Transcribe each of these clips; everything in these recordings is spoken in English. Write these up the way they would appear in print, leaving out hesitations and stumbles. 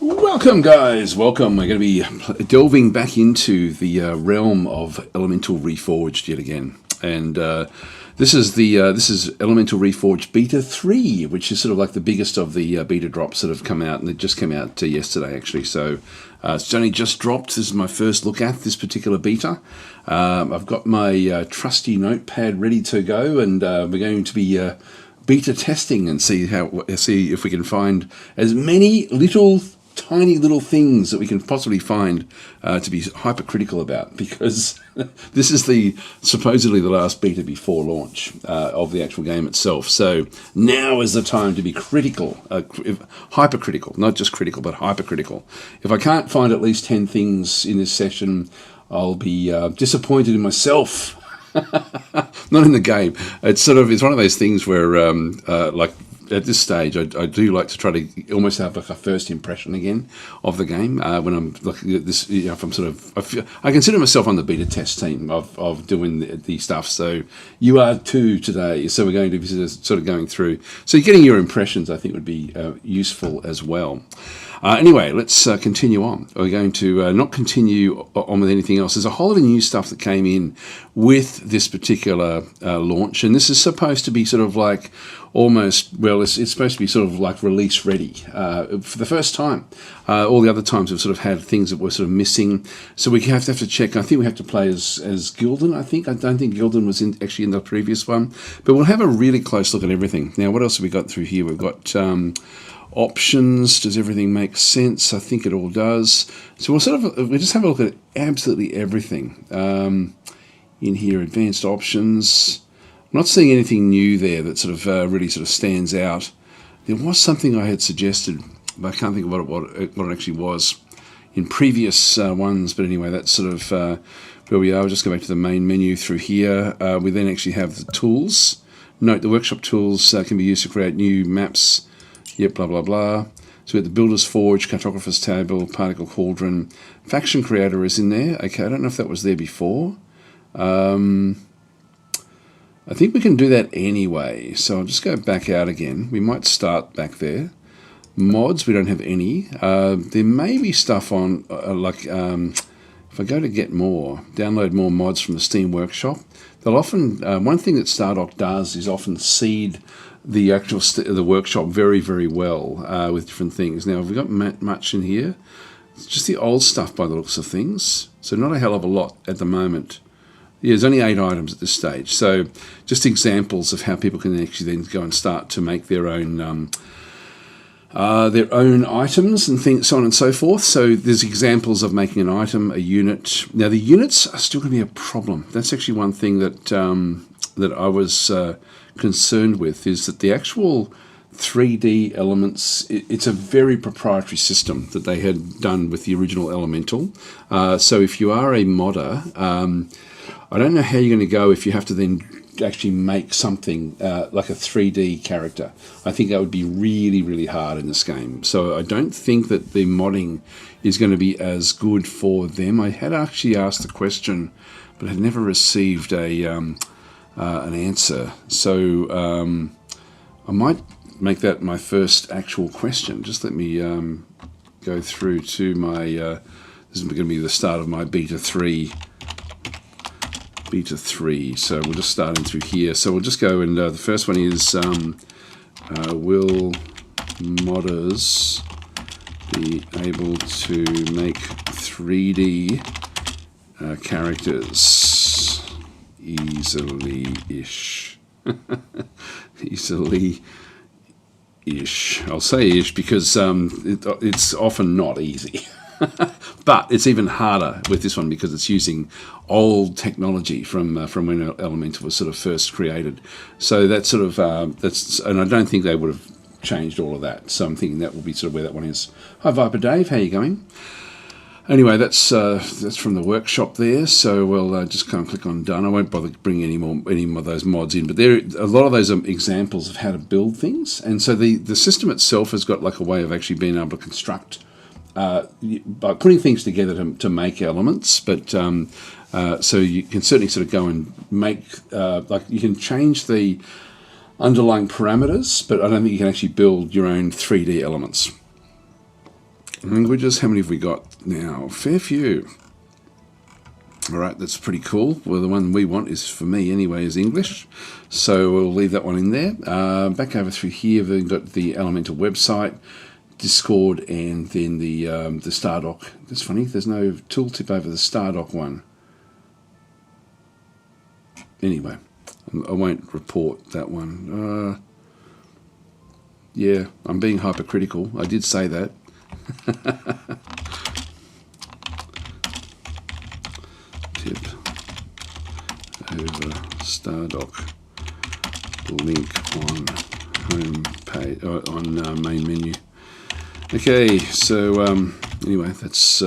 Welcome, guys. Welcome. We're going to be delving back into the realm of Elemental Reforged yet again, and this is Elemental Reforged Beta 3, which is sort of like the biggest of the beta drops that have come out, and it just came out yesterday, actually. So it's only just dropped. This is my first look at this particular beta. I've got my trusty notepad ready to go, and we're going to be beta testing and see if we can find as many tiny little things that we can possibly find to be hypercritical about, because this is supposedly the last beta before launch of the actual game itself. So now is the time to be critical, hypercritical, not just critical, but hypercritical. If I can't find at least 10 things in this session, I'll be disappointed in myself. Not in the game. It's one of those things where like at this stage, I do like to try to almost have like a first impression again of the game when I'm looking at this. If I'm I consider myself on the beta test team of doing the stuff. So you are too today. So we're going to be sort of going through. So getting your impressions, I think, would be useful as well. Anyway, let's continue on. We're going to not continue on with anything else. There's a whole lot of new stuff that came in with this particular launch, and this is supposed to be sort of like almost, well, it's supposed to be sort of like release ready for the first time. All the other times we've sort of had things that were sort of missing, so we have to check. I think we have to play as Gildan. I don't think Gildan was actually in the previous one, but we'll have a really close look at everything. Now, what else have we got through here? We've got options. Does everything make sense? I think it all does. So we'll just have a look at absolutely everything in here. Advanced options. I'm not seeing anything new there that sort of really sort of stands out. There was something I had suggested, but I can't think of what it actually was in previous ones. But anyway, that's sort of where we are. We'll just go back to the main menu through here. We then actually have the tools. Note the workshop tools can be used to create new maps. Yep, blah, blah, blah. So we have the Builder's Forge, Cartographer's Table, Particle Cauldron. Faction Creator is in there. Okay, I don't know if that was there before. I think we can do that anyway. So I'll just go back out again. We might start back there. Mods, we don't have any. There may be stuff on, if I go to get more, download more mods from the Steam Workshop, they'll often, one thing that Stardock does is often seed the actual the workshop very, very well with different things. Now, have we got much in here? It's just the old stuff by the looks of things. So not a hell of a lot at the moment. Yeah, there's only 8 items at this stage. So just examples of how people can actually then go and start to make their own items and things, so on and so forth. So there's examples of making an item, a unit. Now the units are still going to be a problem. That's actually one thing that that I was concerned with, is that the actual 3D elements, it's a very proprietary system that they had done with the original Elemental. So if you are a modder, I don't know how you're going to go if you have to then actually make something like a 3D character. I think that would be really, really hard in this game. So I don't think that the modding is going to be as good for them. I had actually asked the question, but had never received an answer. So I might make that my first actual question. Just let me go through to my, this is going to be the start of my Beta 3. So we'll just start in through here. So we'll just go, and the first one is, will modders be able to make 3D characters easily-ish? Easily-ish. I'll say ish because it's often not easy. But it's even harder with this one because it's using old technology from when Elemental was sort of first created. So that's sort of and I don't think they would have changed all of that. So I'm thinking that will be sort of where that one is. Hi Viper Dave, how you going? Anyway, that's from the workshop there. So we'll just kind of click on done. I won't bother bringing any more of those mods in, but a lot of those are examples of how to build things. And so the system itself has got like a way of actually being able to construct by putting things together to make elements, but so you can certainly sort of go and make, like you can change the underlying parameters, but I don't think you can actually build your own 3D elements. Languages, how many have we got now? Fair few. All right, that's pretty cool. Well, the one we want is, for me anyway, is English. So we'll leave that one in there. Back over through here, we've got the Elemental website, Discord, and then the StarDoc. That's funny, there's no tooltip over the StarDoc one. Anyway, I won't report that one. Yeah, I'm being hypercritical. I did say that. Tip over StarDoc. Link on home page, on main menu. Okay, so anyway, that's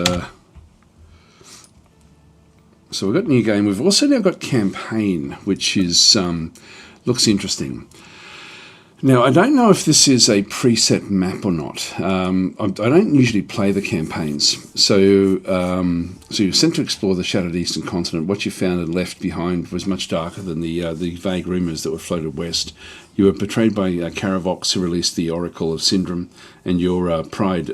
so we've got new game. We've also now got campaign, which is looks interesting. Now, I don't know if this is a preset map or not. I don't usually play the campaigns. So you're sent to explore the shattered eastern continent. What you found and left behind was much darker than the vague rumours that were floated west. You were betrayed by Caravox, who released the Oracle of Syndrome, and your pride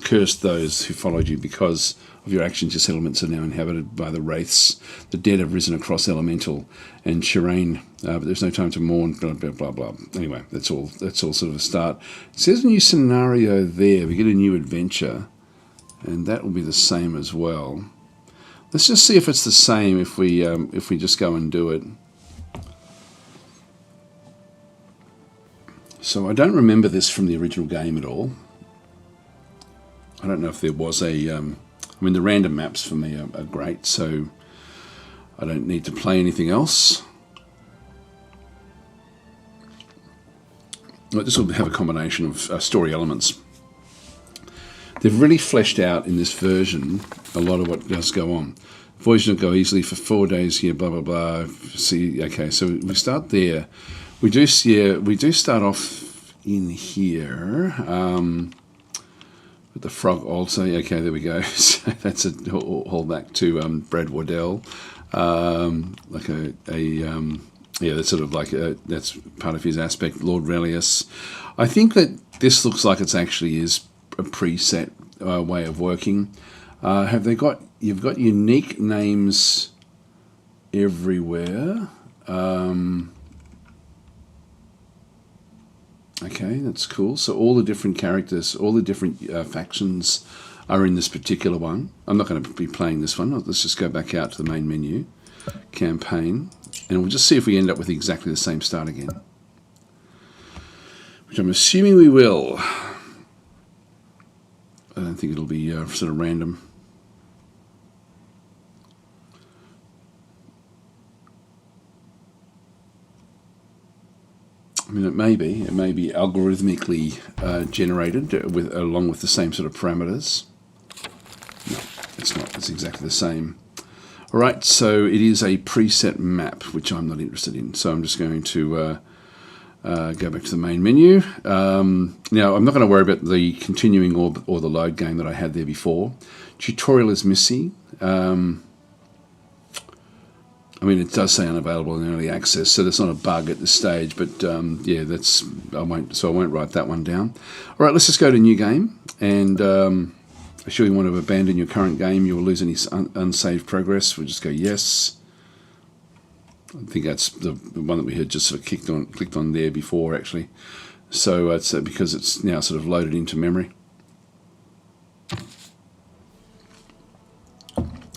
cursed those who followed you because of your actions. Your settlements are now inhabited by the wraiths. The dead have risen across Elemental and Shireen, but there's no time to mourn, blah, blah, blah, blah. Anyway, that's all sort of a start. It says a new scenario there. We get a new adventure, and that will be the same as well. Let's just see if it's the same if we just go and do it. So I don't remember this from the original game at all. I don't know if there was a... I mean, the random maps for me are great, so I don't need to play anything else. Well, this will have a combination of story elements. They've really fleshed out in this version a lot of what does go on. Voyage don't go easily for 4 days here, blah, blah, blah. See, okay, so we start there. We do start off in here. With the frog also, okay, there we go. So that's a haul back to Brad Wardell, like yeah, that's sort of like that's part of his aspect. Lord Relius, I think that this looks like it's actually is a preset way of working. Have they got? You've got unique names everywhere. Okay, that's cool. So all the different characters, all the different factions are in this particular one. I'm not going to be playing this one. Let's just go back out to the main menu, campaign, and we'll just see if we end up with exactly the same start again, which I'm assuming we will. I don't think it'll be sort of random. I mean, it may be algorithmically generated along with the same sort of parameters. No, it's not. It's exactly the same. All right, so it is a preset map, which I'm not interested in. So I'm just going to go back to the main menu. Now, I'm not going to worry about the continuing or the load game that I had there before. Tutorial is missing. I mean, it does say unavailable in early access, so that's not a bug at this stage. But yeah, I won't write that one down. All right, let's just go to new game, and assure you want to abandon your current game. You will lose any unsaved progress. We'll just go yes. I think that's the one that we had just sort of clicked on there before, actually. So it's because it's now sort of loaded into memory.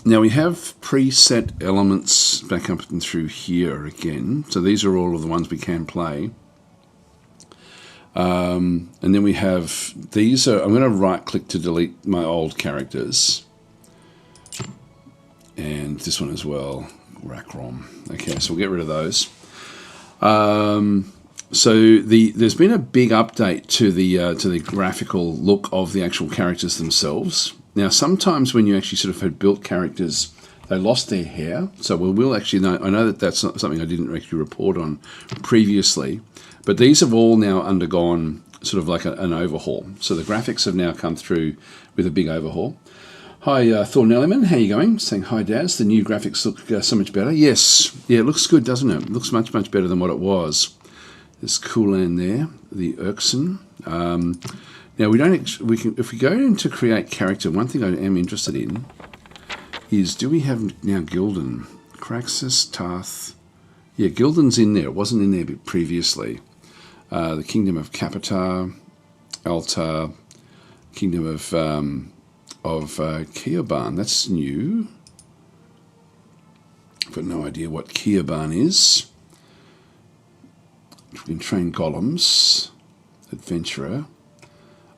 Now we have preset elements back up and through here again. So these are all of the ones we can play. And then we have these. I'm going to right click to delete my old characters. And this one as well. Rackrom. Okay, so we'll get rid of those. So there's been a big update to the graphical look of the actual characters themselves. Now, sometimes when you actually sort of had built characters, they lost their hair. So we'll actually know. I know that that's not something I didn't actually report on previously, but these have all now undergone sort of like an overhaul. So the graphics have now come through with a big overhaul. Hi, Thorn Elliman, how you going? Saying hi, Daz. The new graphics look so much better. Yes, yeah, it looks good, doesn't it? It looks much better than what it was. There's Coolan there, the Erkson. Now we don't. We can if we go into create character. One thing I am interested in is do we have now Gildan, Craxus, Tarth? Yeah, Gildan's in there. It wasn't in there previously. The Kingdom of Capitar, Altar, Kingdom of Keoban. That's new. I've got no idea what Keoban is. We can train golems. Adventurer.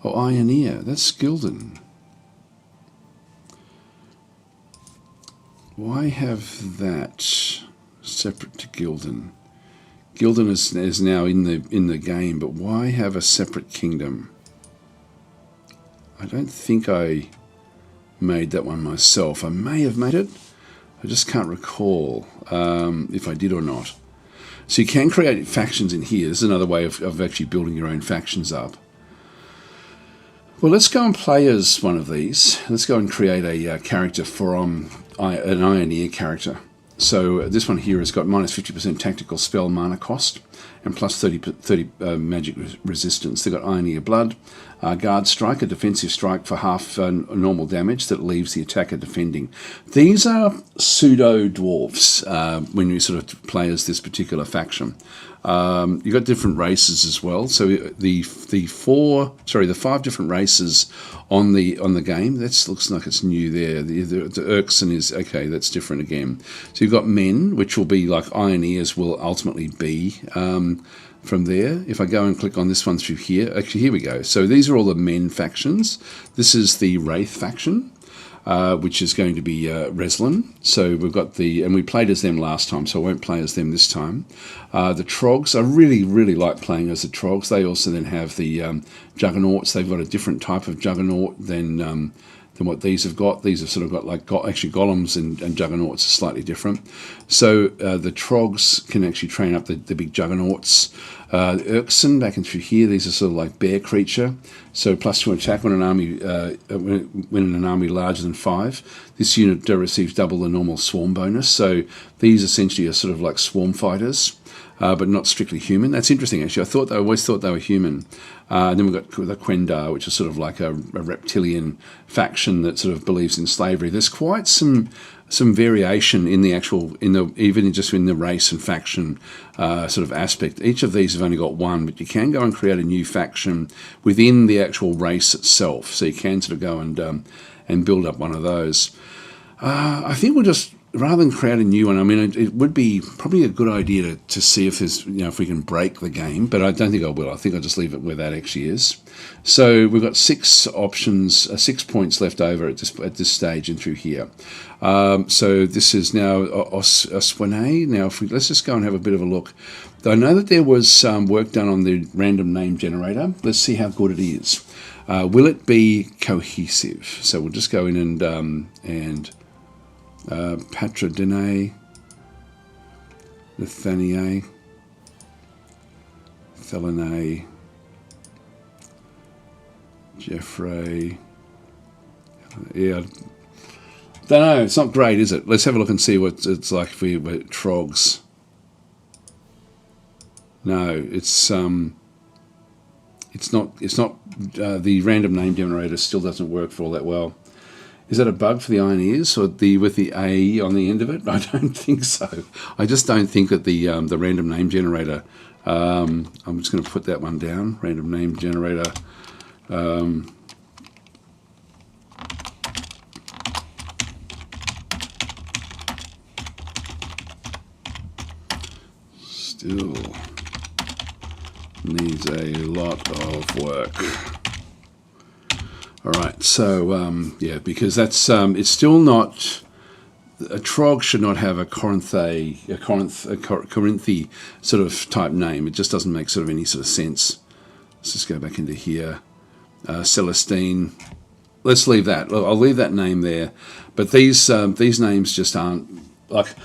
Oh, Ioneer. That's Gildan. Why have that separate to Gildan? Gildan is now in the game, but why have a separate kingdom? I don't think I made that one myself. I may have made it. I just can't recall if I did or not. So you can create factions in here. This is another way of actually building your own factions up. Well, let's go and play as one of these. Let's go and create a character from an Ioneer character. So this one here has got minus 50% tactical spell mana cost and plus 30 magic resistance. They've got Ioneer Blood, Guard Strike, a defensive strike for half normal damage that leaves the attacker defending. These are pseudo-dwarfs when you sort of play as this particular faction. You've got different races as well. So the 5 different races on the game. That looks like it's new there. The Erkson is okay. That's different again. So you've got men, which will be like Ioneers will ultimately be. From there, if I go and click on this one through here, actually here we go. So these are all the men factions. This is the Wraith faction, which is going to be Reslin. So we've got and we played as them last time, so I won't play as them this time. The Trogs, I really, really like playing as the Trogs. They also then have the Juggernauts. They've got a different type of Juggernaut than what these have got. These have sort of got like actually golems and juggernauts are slightly different. So the Trogs can actually train up the big juggernauts. Erkson back and through here, these are sort of like bear creature. So plus 2 attack when an army larger than 5. This unit receives double the normal swarm bonus. So these essentially are sort of like swarm fighters. But not strictly human. That's interesting, actually. I always thought they were human. And then we've got the Quendar, which is sort of like a reptilian faction that sort of believes in slavery. There's quite some variation in the actual, even just in the race and faction sort of aspect. Each of these have only got one, but you can go and create a new faction within the actual race itself. So you can sort of go and build up one of those. I think we'll just, rather than create a new one, I mean, it would be probably a good idea to see if there's, if we can break the game, but I don't think I will. I think I'll just leave it where that actually is. So we've got 6 options, 6 points left over at this stage and through here. So this is now Oswane. Now, let's just go and have a bit of a look. I know that there was work done on the random name generator. Let's see how good it is. Will it be cohesive? So we'll just go in and Patrodine, Nathaniel, Thelene, Jeffrey. Yeah, don't know. It's not great, is it? Let's have a look and see what it's like if we were Trogs. No, it's not. The random name generator still doesn't work for all that well. Is that a bug for the Ioneers or with the A on the end of it? I don't think so. I just don't think that the random name generator. I'm just going to put that one down. Random name generator. Still needs a lot of work. All right, so yeah, because that's it's still not. A Trog should not have a Corinthi sort of type name. It just doesn't make sort of any sort of sense. Let's just go back into here. Celestine. Let's leave that. I'll leave that name there. But these names just aren't like.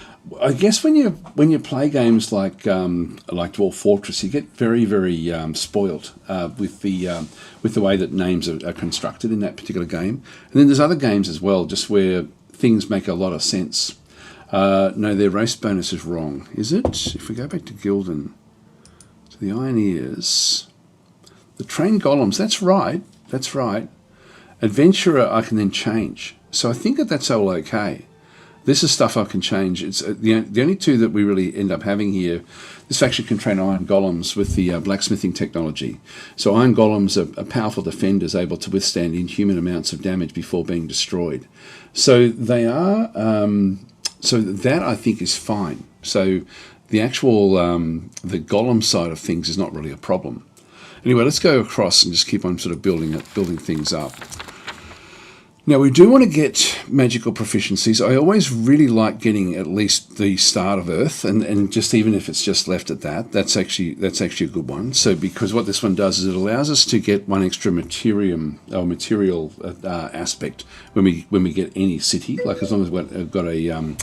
I guess when you play games like Dwarf Fortress, you get very, very spoilt with the way that names are constructed in that particular game. And then there's other games as well, just where things make a lot of sense. No, their race bonus is wrong, is it? If we go back to Gildan, to the Ioneers, the trained golems, that's right. That's right. Adventurer I can then change. So I think that that's all okay. This is stuff I can change. It's the only two that we really end up having here. This faction can train iron golems with the blacksmithing technology. So iron golems are powerful defenders able to withstand inhuman amounts of damage before being destroyed. So they are. So that I think is fine. So the actual the golem side of things is not really a problem. Anyway, let's go across and just keep on sort of building things up. Now, we do want to get magical proficiencies. I always really like getting at least the start of Earth, and just even if it's just left at that, that's actually a good one. So, because what this one does is it allows us to get one extra material aspect when we get any city. Like as long as we've got a,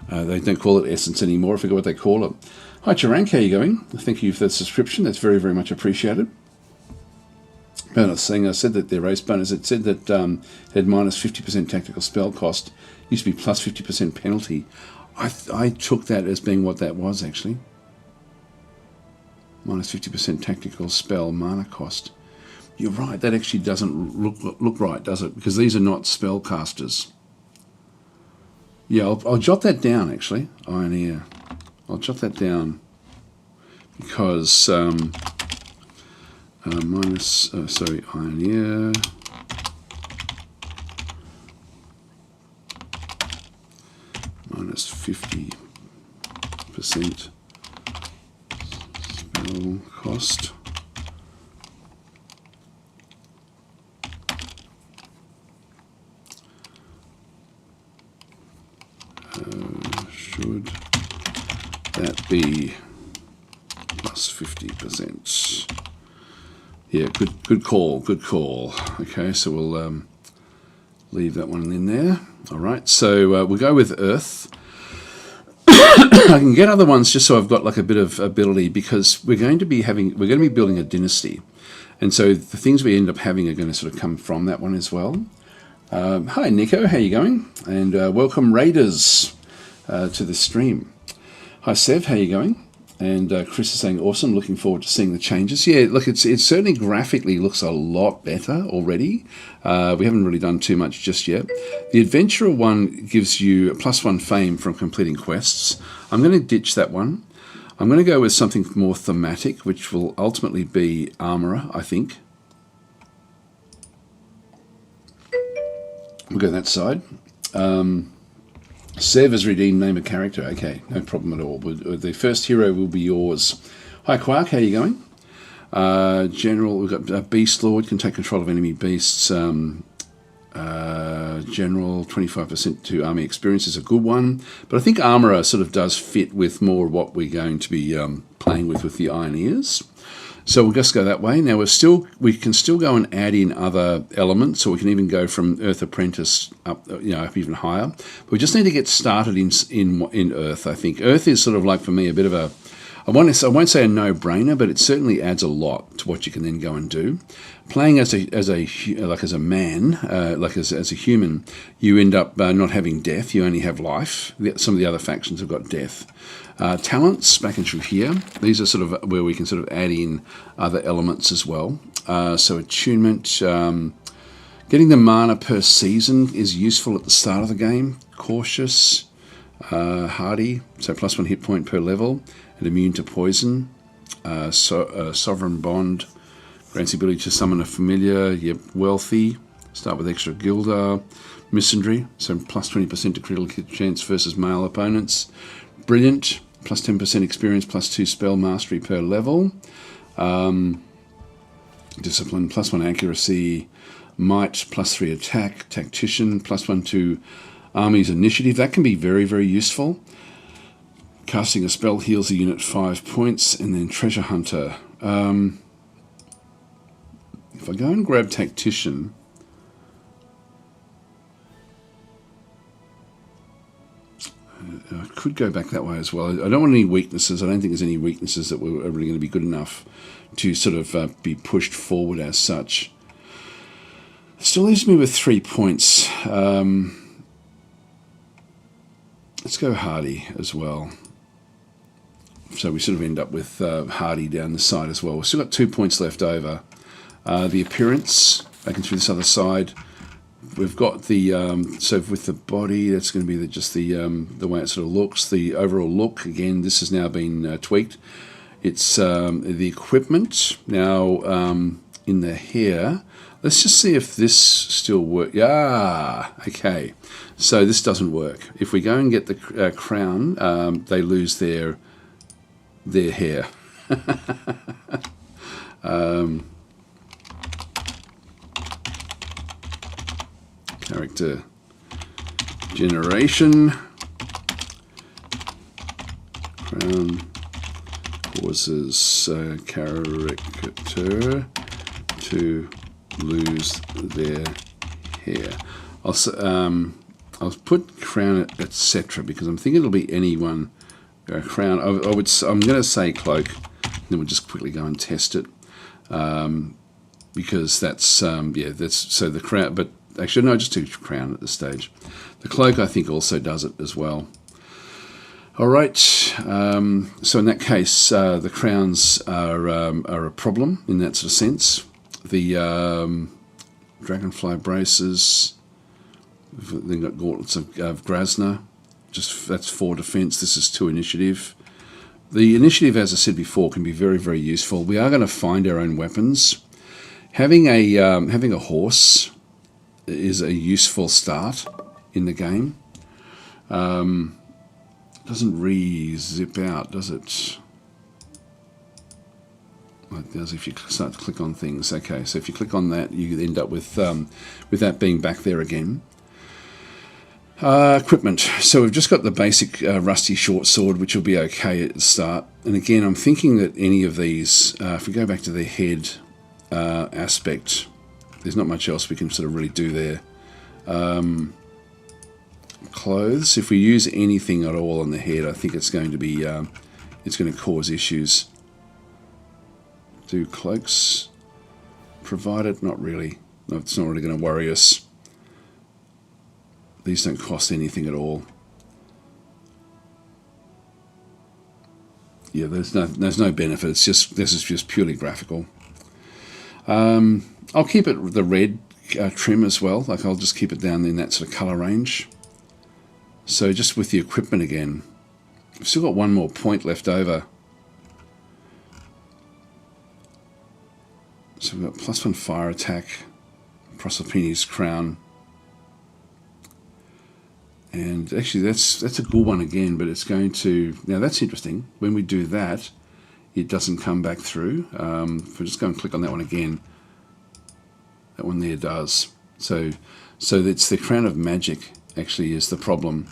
they don't call it essence anymore. I forget what they call it. Hi, Charank, how are you going? Thank you for the subscription. That's very, very much appreciated. Bonus thing, I said that their race bonus, it said that had minus 50% tactical spell cost, used to be plus 50% penalty. I took that as being what that was actually. Minus 50% tactical spell mana cost. You're right, that actually doesn't look right, does it? Because these are not spellcasters. Yeah, I'll jot that down actually, Iron Ear. I'll jot that down because... Iron Ear. Minus 50% spell cost. Should that be plus 50%? Yeah, good call. Okay, so we'll leave that one in there. All right, so we'll go with Earth. I can get other ones just so I've got like a bit of ability because we're going to be building a dynasty, and so the things we end up having are going to sort of come from that one as well. Hi Nico, how you going? And welcome Raiders to the stream. Hi Sev, how you going? And Chris is saying, awesome, looking forward to seeing the changes. Yeah, look, it certainly graphically looks a lot better already. We haven't really done too much just yet. The Adventurer one gives you a +1 fame from completing quests. I'm going to ditch that one. I'm going to go with something more thematic, which will ultimately be Armourer, I think. We'll go that side. Sev has redeemed name a character. Okay, no problem at all. The first hero will be yours. Hi Quark, how are you going? General, we've got Beast Lord, can take control of enemy beasts. General, 25% to army experience is a good one. But I think Armourer sort of does fit with more what we're going to be playing with the Iron Ears. So we'll just go that way. Now we can still go and add in other elements, or we can even go from Earth Apprentice up, up even higher. But we just need to get started in Earth. I think Earth is sort of like for me a bit of a, I won't say a no-brainer, but it certainly adds a lot to what you can then go and do. Playing as a man, as a human, you end up not having death. You only have life. Some of the other factions have got death. Talents, back into here. These are sort of where we can sort of add in other elements as well. So attunement, getting the mana per season is useful at the start of the game. Cautious, hardy, so +1 hit point per level, and immune to poison. Sovereign bond, grants the ability to summon a familiar. Yep, wealthy. Start with extra Gildar. Misandry, so +20% to critical hit chance versus male opponents. Brilliant, +10% experience, +2 spell mastery per level. Discipline, +1 accuracy. Might, +3 attack. Tactician, +1 to army's initiative. That can be very, very useful. Casting a spell heals a unit 5 points. And then Treasure Hunter. If I go and grab Tactician, I could go back that way as well. I don't want any weaknesses. I don't think there's any weaknesses that were really going to be good enough to sort of be pushed forward as such. It still leaves me with 3 points. Let's go Hardy as well. So we sort of end up with Hardy down the side as well. We've still got 2 points left over. The appearance, back and through this other side. We've got the so with the body, that's going to be just the way it sort of looks. The overall look, again, this has now been tweaked. It's the equipment now in the hair. Let's just see if this still works. Yeah, okay. So this doesn't work. If we go and get the crown, they lose their hair. Character generation. Crown causes character to lose their hair. I'll put crown etc. because I'm thinking it'll be anyone. Crown. I'm going to say cloak. Then we'll just quickly go and test it because that's that's so the crown. But actually, no, just do crown at this stage. The cloak, I think, also does it as well. All right. So in that case, the crowns are a problem in that sort of sense. The dragonfly braces. We've then got gauntlets of Grasna. Just that's 4 defense. This is 2 initiative. The initiative, as I said before, can be very, very useful. We are going to find our own weapons. Having a horse is a useful start in the game. Doesn't re-zip out, does it? Well, it does if you start to click on things. Okay, so if you click on that, you end up with that being back there again. Equipment. So we've just got the basic rusty short sword, which will be okay at the start. And again, I'm thinking that any of these, if we go back to the head aspect, there's not much else we can sort of really do there. Clothes. If we use anything at all on the head, I think it's going to be, it's going to cause issues. Do cloaks provided? Not really. No, it's not really going to worry us. These don't cost anything at all. Yeah, there's no benefit. It's just this is just purely graphical. I'll keep it the red trim as well. Like I'll just keep it down in that sort of color range. So just with the equipment again, we've still got one more point left over. So we've got +1 fire attack, Proserpini's crown. And actually that's a good one again, but it's going to, now that's interesting. When we do that, it doesn't come back through. If we just go and click on that one again, that one there does. So it's the crown of magic actually is the problem.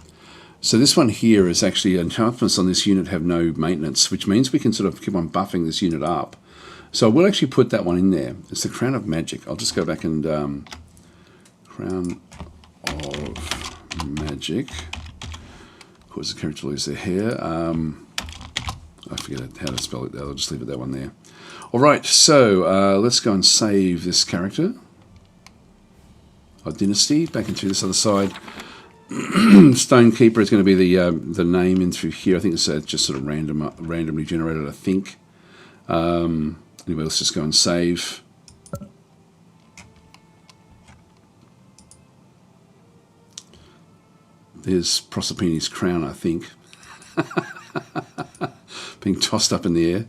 So this one here is actually enchantments on this unit have no maintenance, which means we can sort of keep on buffing this unit up. So we'll actually put that one in there. It's the crown of magic. I'll just go back and crown of magic. Cause the character to lose their hair. I forget how to spell it there. I'll just leave it that one there. All right, so let's go and save this character. Dynasty back into this other side. Stonekeeper is going to be the name in through here. I think it's just sort of randomly generated. I think. Anyway, let's just go and save. There's Proserpini's crown, I think. Being tossed up in the air.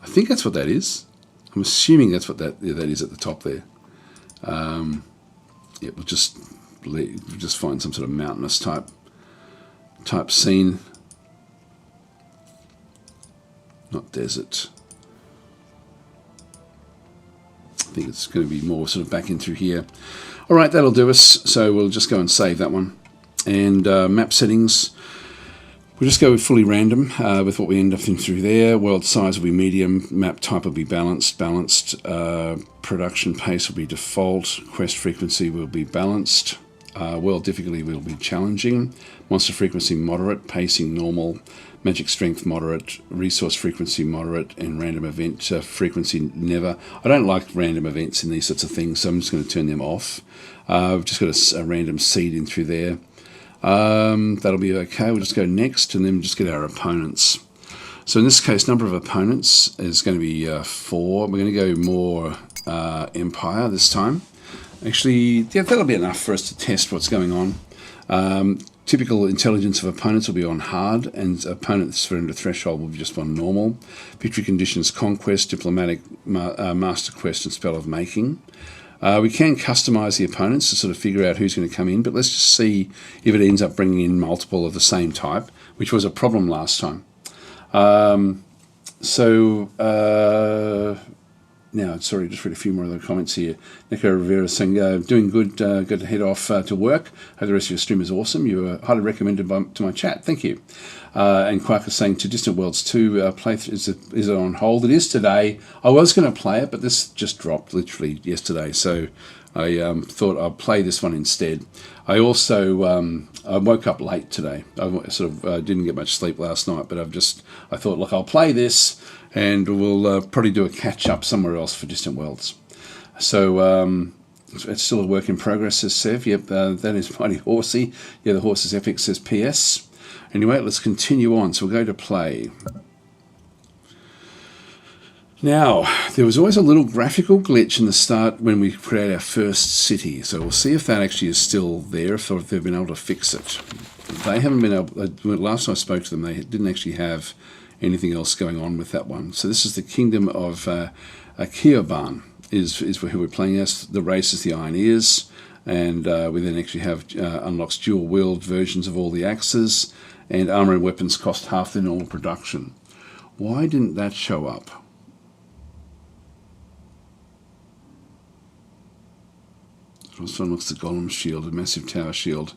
I think that's what that is. I'm assuming that's what that is at the top there. Yeah, we'll just find some sort of mountainous type scene. Not desert. I think it's going to be more sort of back in through here. All right, that'll do us. So we'll just go and save that one. And map settings, we'll just go with fully random with what we end up in through there. World size will be medium. Map type will be balanced. Production pace will be default. Quest frequency will be balanced. World difficulty will be challenging. Monster frequency moderate. Pacing normal. Magic strength moderate. Resource frequency moderate. And random event frequency never. I don't like random events in these sorts of things, so I'm just going to turn them off. We've just got a random seed in through there. That'll be okay. We'll just go next and then just get our opponents. So in this case, number of opponents is going to be 4. We're going to go more empire this time. Actually, yeah, that'll be enough for us to test what's going on. Typical intelligence of opponents will be on hard, and opponents for under threshold will be just on normal. Victory conditions: conquest, diplomatic, master quest, and spell of making. We can customize the opponents to sort of figure out who's going to come in, but let's just see if it ends up bringing in multiple of the same type, which was a problem last time. Now, sorry, just read a few more of the comments here. Nico Rivera saying, doing good, good to head off to work. Hope the rest of your stream is awesome. You were highly recommended to my chat. Thank you. And Quark is saying, to Distant Worlds 2, playthrough, is it on hold? It is today. I was going to play it, but this just dropped literally yesterday. So I thought I'd play this one instead. I also I woke up late today. I sort of didn't get much sleep last night, but I thought, look, I'll play this, and we'll probably do a catch-up somewhere else for Distant Worlds. So it's still a work in progress, says Sev. Yep, that is Mighty Horsey. Yeah, the horse is epic, says PS. Anyway, let's continue on. So we'll go to play. Now, there was always a little graphical glitch in the start when we create our first city. So we'll see if that actually is still there, if they've been able to fix it. They haven't been able... last time I spoke to them, they didn't actually have anything else going on with that one. So this is the Kingdom of Kioban is who we're playing as. The race is the Iron Ears, and we then actually have unlocks dual-wield versions of all the axes, and armor and weapons cost half the normal production. Why didn't that show up? It also unlocks the Golem shield, a massive tower shield.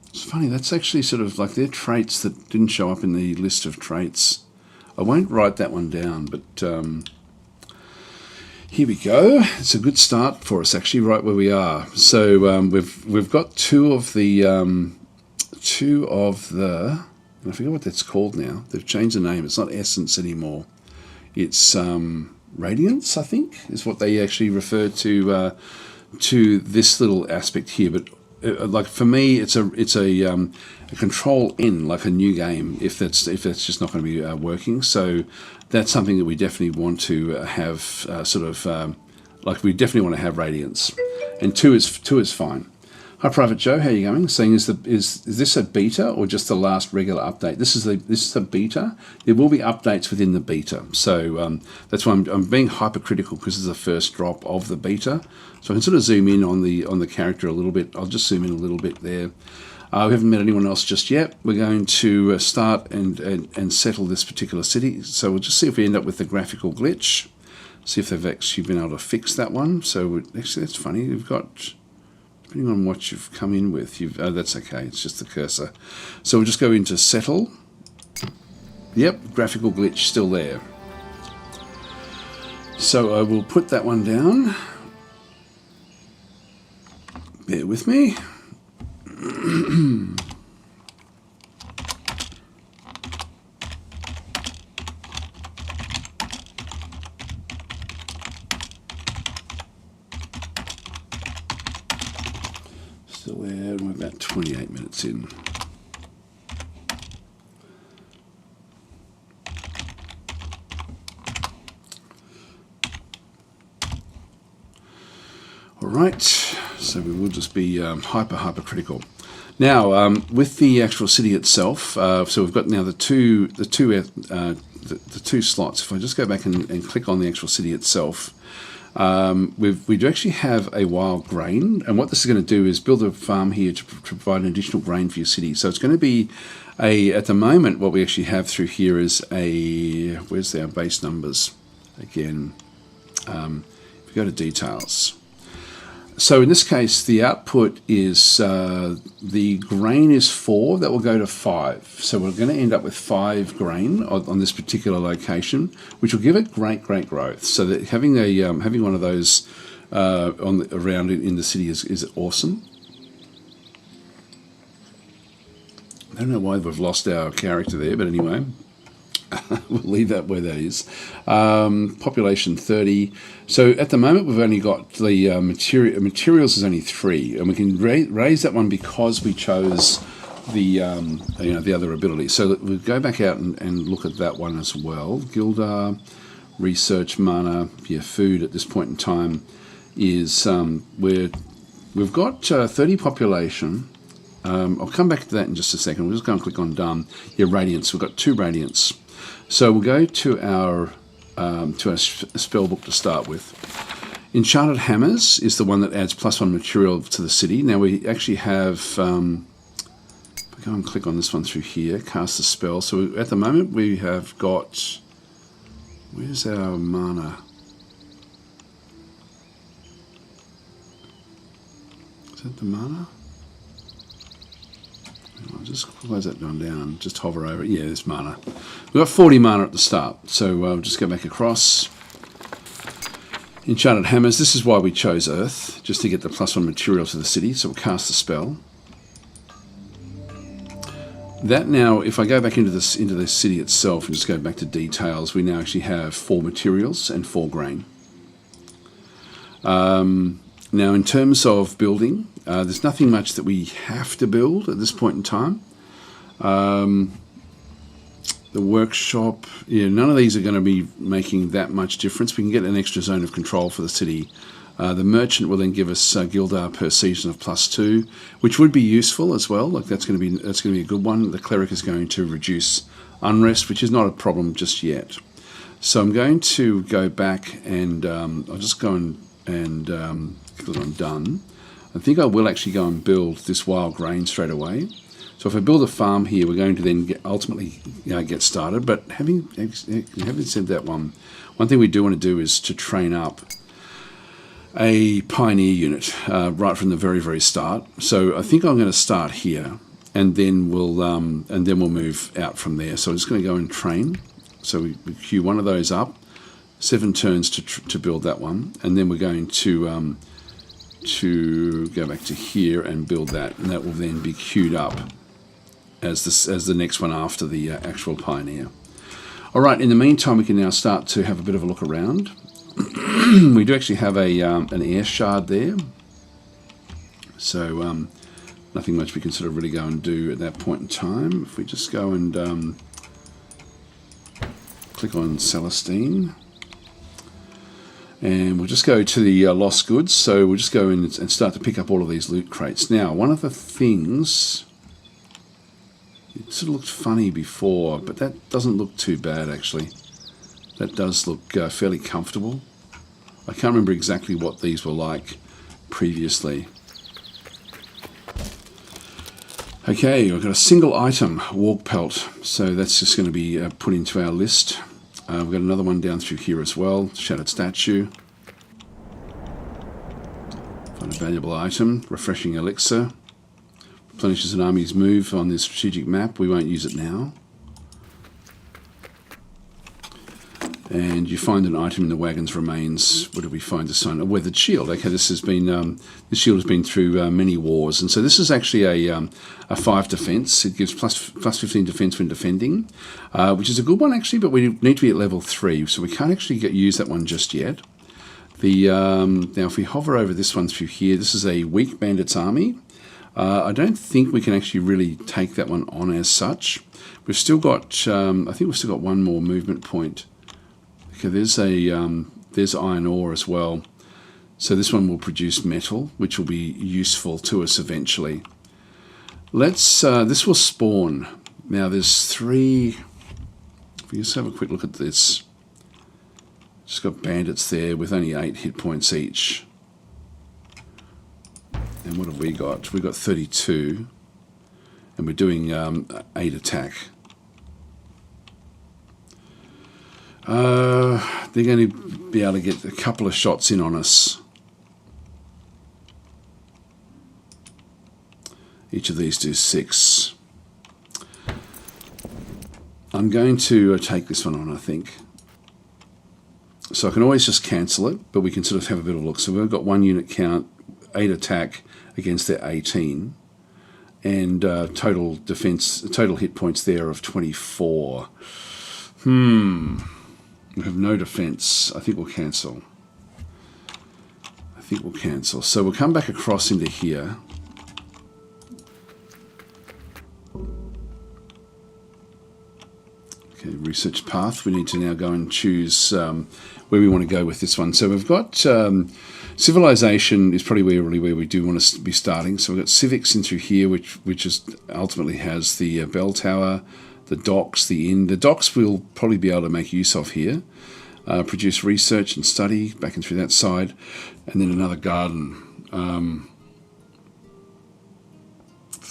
It's funny, that's actually sort of like their traits that didn't show up in the list of traits. I won't write that one down, but here we go. It's a good start for us, actually, right where we are. So we've got two of the I forget what that's called now. They've changed the name. It's not Essence anymore. It's Radiance, I think, is what they actually refer to this little aspect here. But like for me, it's a control N, like a new game, if that's just not going to be working. So that's something that we definitely want to have like we definitely want to have Radiance, and two is fine. Hi, Private Joe. How are you going? Saying is this a beta or just the last regular update? This is the beta. There will be updates within the beta, so that's why I'm being hypercritical, because this is the first drop of the beta. So I can sort of zoom in on the character a little bit. I'll just zoom in a little bit there. We haven't met anyone else just yet. We're going to start and settle this particular city. So we'll just see if we end up with the graphical glitch. See if they've actually been able to fix that one. So actually, that's funny. We've got, depending on what you've come in with, that's okay. It's just the cursor. So we'll just go into settle. Yep, graphical glitch still there. So I will put that one down. Bear with me. Still there, we're about 28 minutes in. All right, so we will just be hypercritical. Now, with the actual city itself, so we've got now the two slots. If I just go back and click on the actual city itself, we do actually have a wild grain, and what this is going to do is build a farm here to provide an additional grain for your city. So it's going to be at the moment, what we actually have through here is where's our base numbers again? If we go to details. So in this case, the output is the grain is 4. That will go to 5. So we're going to end up with 5 grain on this particular location, which will give it great growth. So that having one of those around in the city is awesome. I don't know why we've lost our character there, but anyway. We'll leave that where that is. Population 30. So at the moment we've only got the materials is only 3, and we can raise that one because we chose the the other ability. So we'll go back out and look at that one as well. Gildar, research, mana, food at this point in time is we've got 30 population. I'll come back to that in just a second. We'll just go and click on done. Radiance. We've got 2 radiance. So we'll go to our spell book to start with. Enchanted Hammers is the one that adds +1 material to the city. Now we actually have, if I go and click on this one through here, cast the spell. So at the moment we have got, where's our mana? Is that the mana? I'll just close that down, just hover over it. Yeah, there's mana. We've got 40 mana at the start, so I'll just go back across. Enchanted Hammers, this is why we chose Earth, just to get the +1 material to the city, so we'll cast the spell. That now, if I go back into the city itself and just go back to details, we now actually have 4 materials and 4 grain. Now, in terms of building, there's nothing much that we have to build at this point in time. The workshop, none of these are going to be making that much difference. We can get an extra zone of control for the city. The merchant will then give us Gildar per season of +2, which would be useful as well. Like that's going to be a good one. The cleric is going to reduce unrest, which is not a problem just yet. So I'm going to go back and I'll just go and click on done. I think I will actually go and build this wild grain straight away. So if I build a farm here, we're going to then ultimately get started. But having said that, one thing we do want to do is to train up a pioneer unit right from the very, very start. So I think I'm going to start here, and then we'll move out from there. So I'm just going to go and train. So we queue one of those up, 7 turns to build that one, and then we're going to go back to here and build that, and that will then be queued up as the next one after the actual pioneer. All right. In the meantime, we can now start to have a bit of a look around. We do actually have an air shard there, so nothing much we can sort of really go and do at that point in time. If we just go and click on Celestine, and we'll just go to the lost goods. So we'll just go in and start to pick up all of these loot crates. Now, one of the things, it sort of looked funny before, but that doesn't look too bad actually. That does look fairly comfortable. I can't remember exactly what these were like previously. Okay, we've got a single item, walk pelt, so that's just going to be put into our list. We've got another one down through here as well, shattered statue. Find a valuable item, refreshing elixir. Replenishes an army's move on this strategic map. We won't use it now. And you find an item in the wagon's remains. What did we find this time? A weathered shield. Okay, this shield has been through many wars, and so this is actually a 5 defense. It gives plus 15 defense when defending, which is a good one actually. But we need to be at level 3, so we can't actually use that one just yet. Now, if we hover over this one through here, this is a weak bandits army. I don't think we can actually really take that one on as such. We've still got, I think we've still got one more movement point. Okay, there's iron ore as well. So this one will produce metal, which will be useful to us eventually. This will spawn. Now there's 3, if we just have a quick look at this. Just got bandits there with only 8 hit points each. And what have we got? We've got 32. And we're doing 8 attack. They're going to be able to get a couple of shots in on us. Each of these do 6. I'm going to take this one on, I think. So I can always just cancel it, but we can sort of have a bit of a look. So we've got 1 unit count, 8 attack against their 18, and total defense, total hit points there of 24. We have no defense. I think we'll cancel. So we'll come back across into here. Okay, research path. We need to now go and choose where we want to go with this one. So we've got civilization is probably where we do want to be starting. So we've got civics in through here, which is ultimately has the bell tower, the docks, the inn. The docks we'll probably be able to make use of here. Produce research and study back and through that side, and then another garden.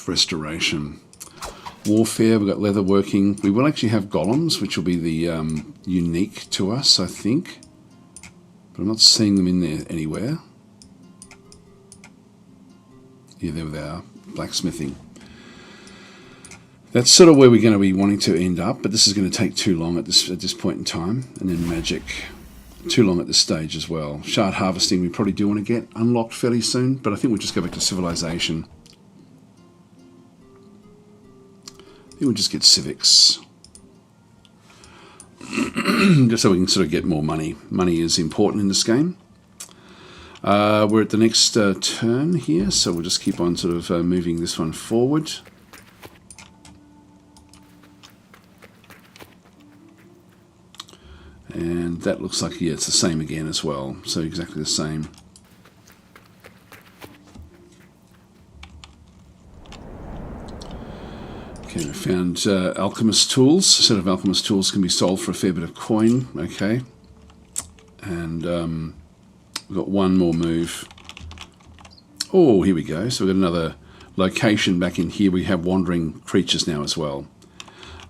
Restoration. Warfare, we've got leather working. We will actually have golems, which will be the unique to us, I think. But I'm not seeing them in there anywhere. Yeah, there they are. Blacksmithing. That's sort of where we're going to be wanting to end up, but this is going to take too long at this point in time. And then magic. Too long at this stage as well. Shard harvesting we probably do want to get unlocked fairly soon, but I think we'll just go back to civilization. I think we'll just get civics. Just so we can sort of get more money. Money is important in this game. We're at the next turn here, so we'll just keep on sort of moving this one forward. And that looks like, yeah, it's the same again as well. So exactly the same. Okay, we found alchemist tools. A set of alchemist tools can be sold for a fair bit of coin. Okay. And we've got one more move. Oh, here we go. So we've got another location back in here. We have wandering creatures now as well.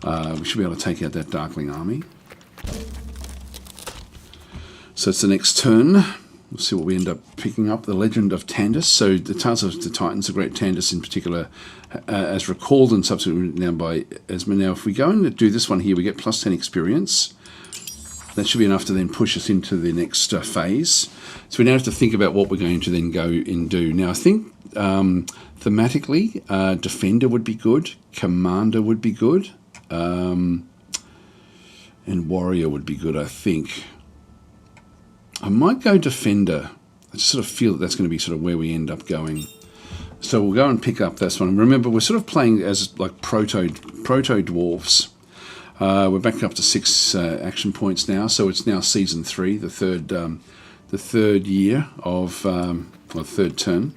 We should be able to take out that Darkling army. So it's the next turn. We'll see what we end up picking up. The Legend of Tandis. So the Tales of the Titans, the Great Tandis in particular, as recalled and subsequently now by Esma. Now, if we go and do this one here, we get plus 10 experience. That should be enough to then push us into the next phase. So we now have to think about what we're going to then go and do. Now, I think thematically, Defender would be good. Commander would be good. And Warrior would be good, I think. I might go Defender. I just sort of feel that that's going to be sort of where we end up going. So we'll go and pick up this one. Remember, we're sort of playing as like proto-dwarves. We're back up to 6 action points now, so it's now season 3, the third year of or third turn.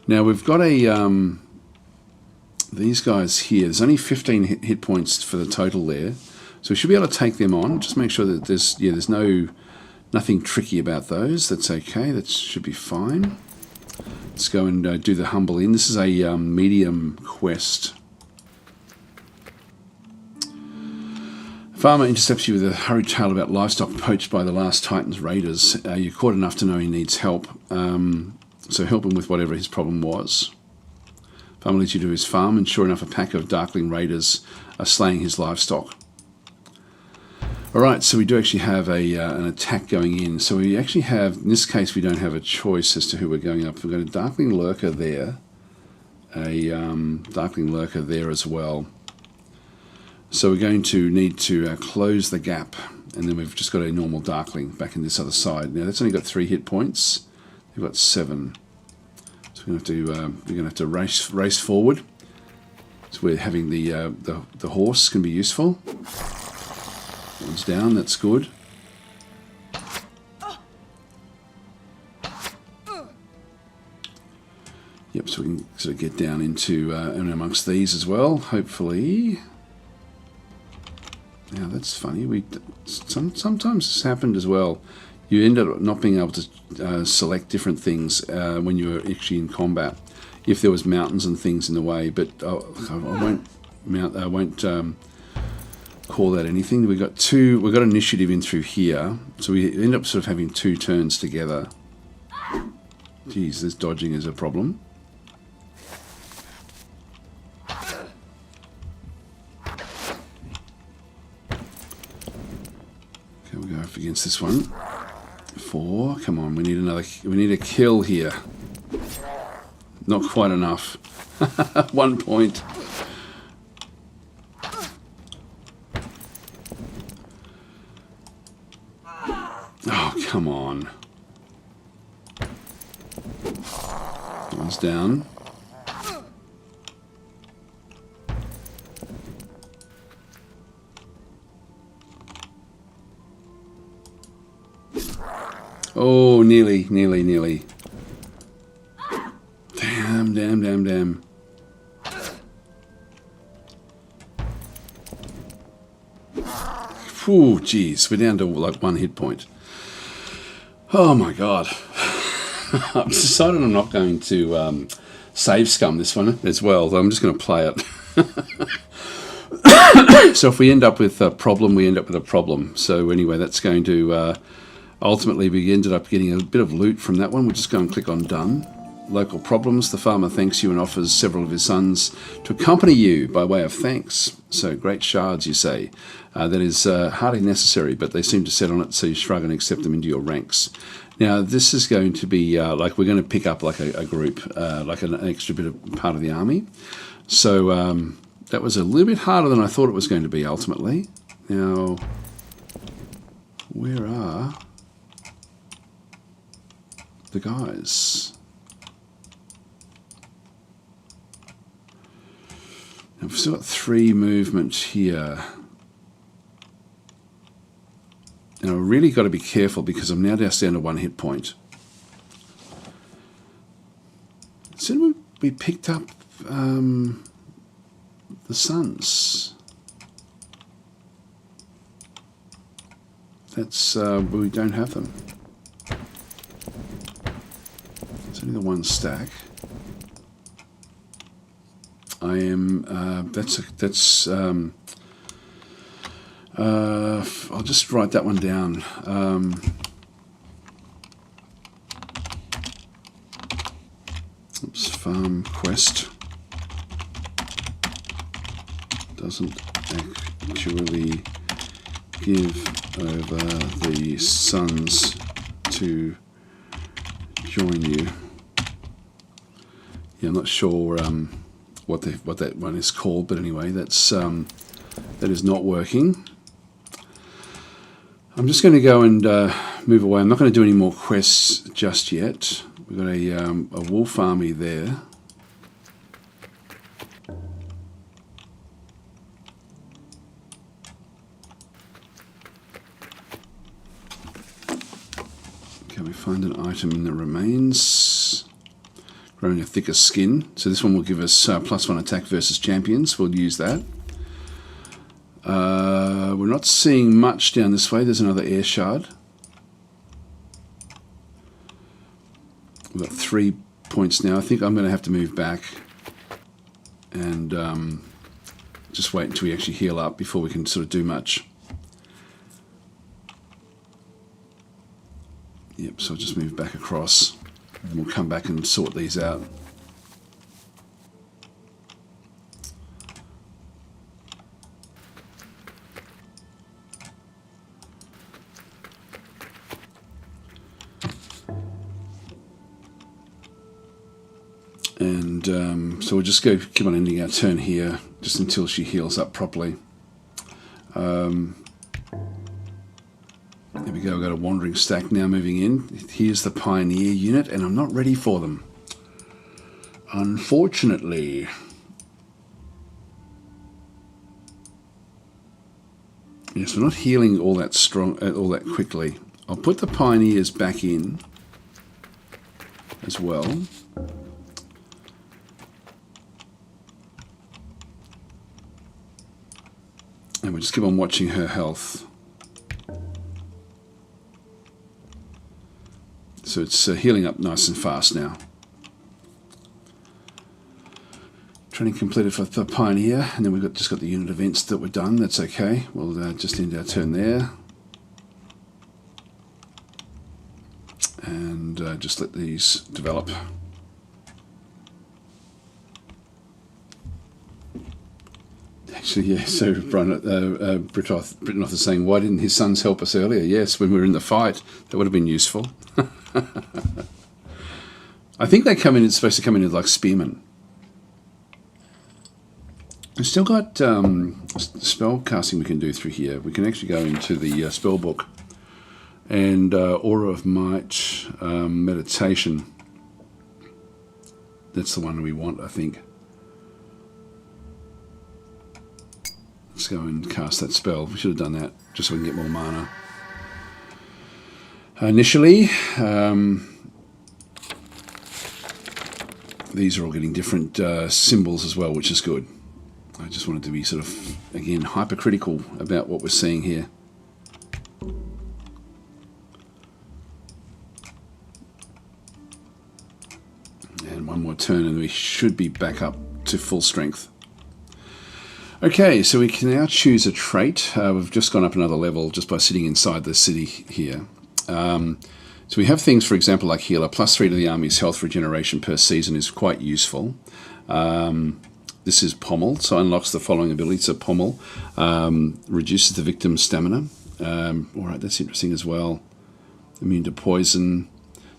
Now we've got a these guys here. There's only 15 hit points for the total there, so we should be able to take them on. Just make sure that there's nothing tricky about those. That's okay. That should be fine. Let's go and do the Humble Inn. This is a medium quest. Farmer intercepts you with a hurried tale about livestock poached by the last Titan's raiders. You're caught enough to know he needs help, so help him with whatever his problem was. Farmer leads you to his farm, and sure enough, a pack of Darkling raiders are slaying his livestock. Alright, so we do actually have an attack going in. So we actually have, in this case, we don't have a choice as to who we're going up. We've got a Darkling Lurker there, a Darkling Lurker there as well. So we're going to need to close the gap, and then we've just got a normal Darkling back in this other side. Now that's only got 3 hit points. We've got 7. So we're going to have to race forward. So we're having the horse can be useful. One's down, that's good. Yep, so we can sort of get down into and amongst these as well, hopefully. Now that's funny. Sometimes this happened as well. You end up not being able to select different things when you're actually in combat, if there was mountains and things in the way. But I won't call that anything. We've got initiative in through here, so we end up sort of having 2 turns together. Geez, this dodging is a problem. Okay, we'll go up against this one. 4. Come on, we need a kill here. Not quite enough. 1 point. Oh, come on. One's down. Oh, nearly, nearly, nearly. Damn, damn, damn, damn. Whew, geez, we're down to like 1 hit point. Oh my god. I've decided I'm not going to save scum this one as well. I'm just going to play it. So if we end up with a problem, we end up with a problem. So anyway, that's going to ultimately, we ended up getting a bit of loot from that one. We'll just go and click on done. Local problems. The farmer thanks you and offers several of his sons to accompany you by way of thanks. So great shards, you say. That is hardly necessary, but they seem to set on it, so you shrug and accept them into your ranks. Now, this is going to be like we're going to pick up like a group, like an extra bit of part of the army. So that was a little bit harder than I thought it was going to be ultimately. Now, where are the guys? Now, we've still got 3 movements here. Now, I've really got to be careful because I'm now just down to 1 hit point. So we picked up the sons. That's we don't have them. It's only the 1 stack. I am. I'll just write that one down. Oops, farm quest doesn't actually give over the sons to join you. Yeah, I'm not sure what that one is called, but anyway, that's that is not working. I'm just going to go and move away. I'm not going to do any more quests just yet. We've got a wolf army there. Can we find an item in the remains? Growing a thicker skin. So this one will give us +1 attack versus champions. We'll use that. We're not seeing much down this way. There's another air shard. We've got 3 points now. I think I'm going to have to move back and just wait until we actually heal up before we can sort of do much. Yep, so I'll just move back across and we'll come back and sort these out. And so we'll just keep on ending our turn here just until she heals up properly. There we go, we've got a wandering stack now moving in. Here's the pioneer unit, and I'm not ready for them, unfortunately. Yes, we're not healing all that strong, all that quickly. I'll put the pioneers back in as well. And we'll just keep on watching her health. So it's healing up nice and fast now. Training completed for the Pioneer, and then we've just got the unit events that were done. That's okay. We'll just end our turn there. And just let these develop. Actually, yeah, so Britoth is saying, why didn't his sons help us earlier? Yes, when we were in the fight, that would have been useful. I think they come in, it's supposed to come in as like spearmen. We've still got spell casting we can do through here. We can actually go into the spell book and Aura of Might, meditation. That's the one we want, I think. Let's go and cast that spell. We should have done that just so we can get more mana. initially. These are all getting different symbols as well, which is good. I just wanted to be sort of, again, hypercritical about what we're seeing here. And one more turn and we should be back up to full strength. Okay, so we can now choose a trait. We've just gone up another level just by sitting inside the city here. So we have things, for example, like healer. +3 to the army's health regeneration per season is quite useful. This is pommel, so unlocks the following abilities. So pommel reduces the victim's stamina. All right, that's interesting as well. Immune to poison.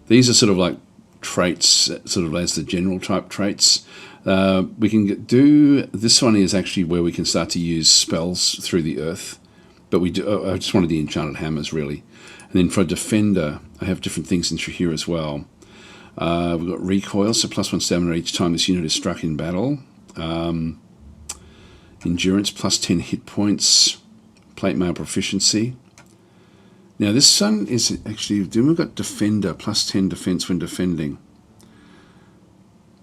These are sort of like traits, sort of as the general type traits. We can do, this one is actually where we can start to use spells through the earth, but we do, I just wanted the enchanted hammers really. And then for a defender, I have different things in here as well. We've got recoil, so +1 stamina each time this unit is struck in battle. Endurance, +10 hit points. Plate mail proficiency. Now this one is actually, then we've got defender, +10 defense when defending.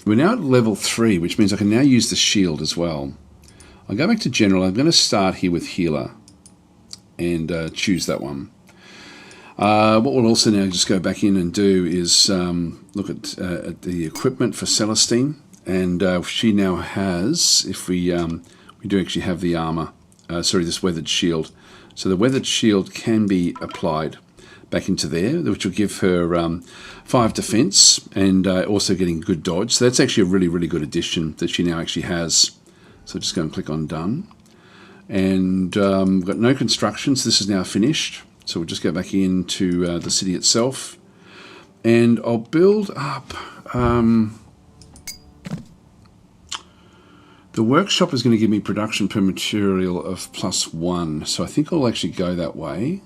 We're now at level 3, which means I can now use the shield as well. I'll go back to general. I'm going to start here with healer and choose that one. What we'll also now just go back in and do is look at the equipment for Celestine, and she now has, if we do actually have the armor, this weathered shield. So the weathered shield can be applied back into there, which will give her 5 defense and also getting good dodge. So that's actually a really, really good addition that she now actually has. So just go and click on done. And we've got no constructions. This is now finished. So we'll just go back into the city itself. And I'll build up... the workshop is going to give me production per material of +1. So I think I'll actually go that way.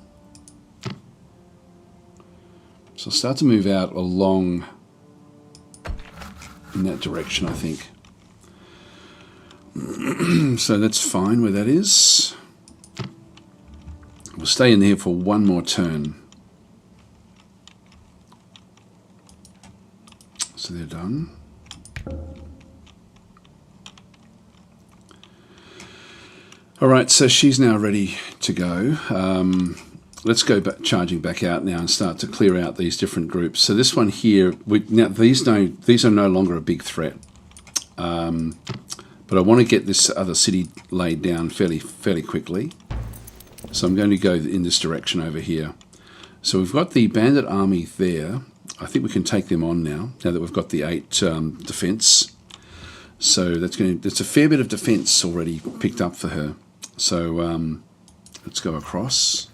So I'll start to move out along in that direction, I think. So that's fine where that is. We'll stay in there for one more turn. So they're done. All right, so she's now ready to go. Let's go back, charging back out now and start to clear out these different groups. So this one here, now these are no longer a big threat. But I want to get this other city laid down fairly quickly. So I'm going to go in this direction over here. So we've got the bandit army there. I think we can take them on now that we've got the 8 defense. So that's a fair bit of defense already picked up for her. So let's go across.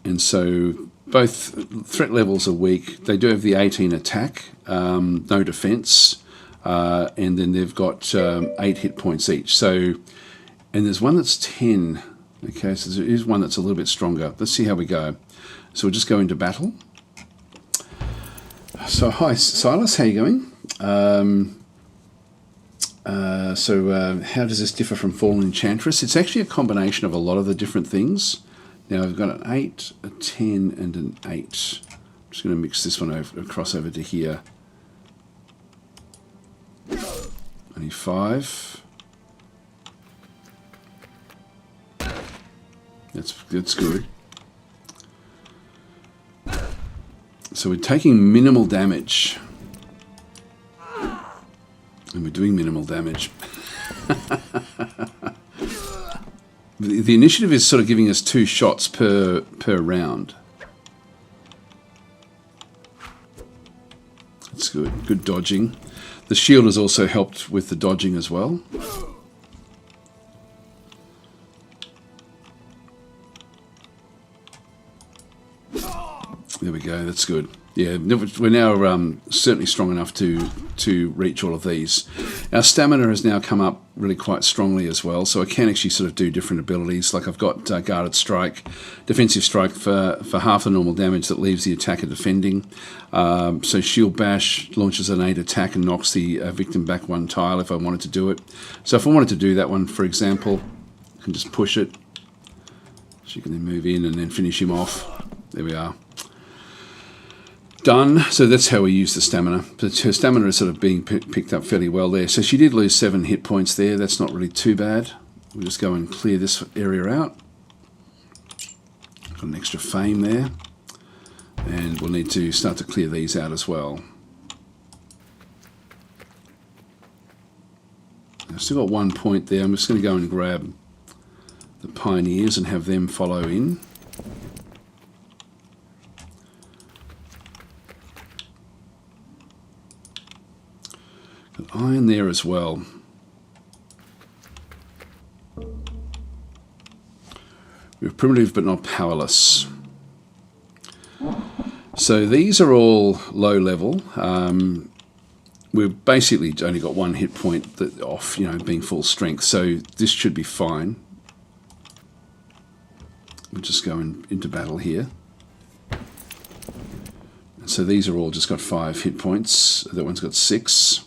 And so both threat levels are weak. They do have the 18 attack, no defense, and then they've got 8 hit points each. So, and there's one that's 10. Okay, so there is one that's a little bit stronger. Let's see how we go. So we'll just go into battle. So hi, Silas, how are you going? How does this differ from Fallen Enchantress? It's actually a combination of a lot of the different things. Now I've got an 8, a 10, and an 8. I'm just going to mix this one across over to here. Only 5. That's good. So we're taking minimal damage. And we're doing minimal damage. The initiative is sort of giving us 2 shots per round. That's good. Good dodging. The shield has also helped with the dodging as well. There we go. That's good. Yeah, we're now certainly strong enough to reach all of these. Our stamina has now come up really quite strongly as well, so I can actually sort of do different abilities. Like I've got guarded strike, defensive strike for half the normal damage that leaves the attacker defending. So shield bash launches an 8 attack and knocks the victim back 1 tile if I wanted to do it. So if I wanted to do that one, for example, I can just push it. She can then move in and then finish him off. There we are. Done. So that's how we use the stamina. But her stamina is sort of being picked up fairly well there. So she did lose 7 hit points there. That's not really too bad. We'll just go and clear this area out. Got an extra fame there. And we'll need to start to clear these out as well. I've still got 1 point there. I'm just going to go and grab the pioneers and have them follow in. Got iron there as well. We're primitive but not powerless. So these are all low level. We've basically only got 1 hit point off, being full strength. So this should be fine. We'll just go into battle here. So these are all just got 5 hit points. That one's got 6.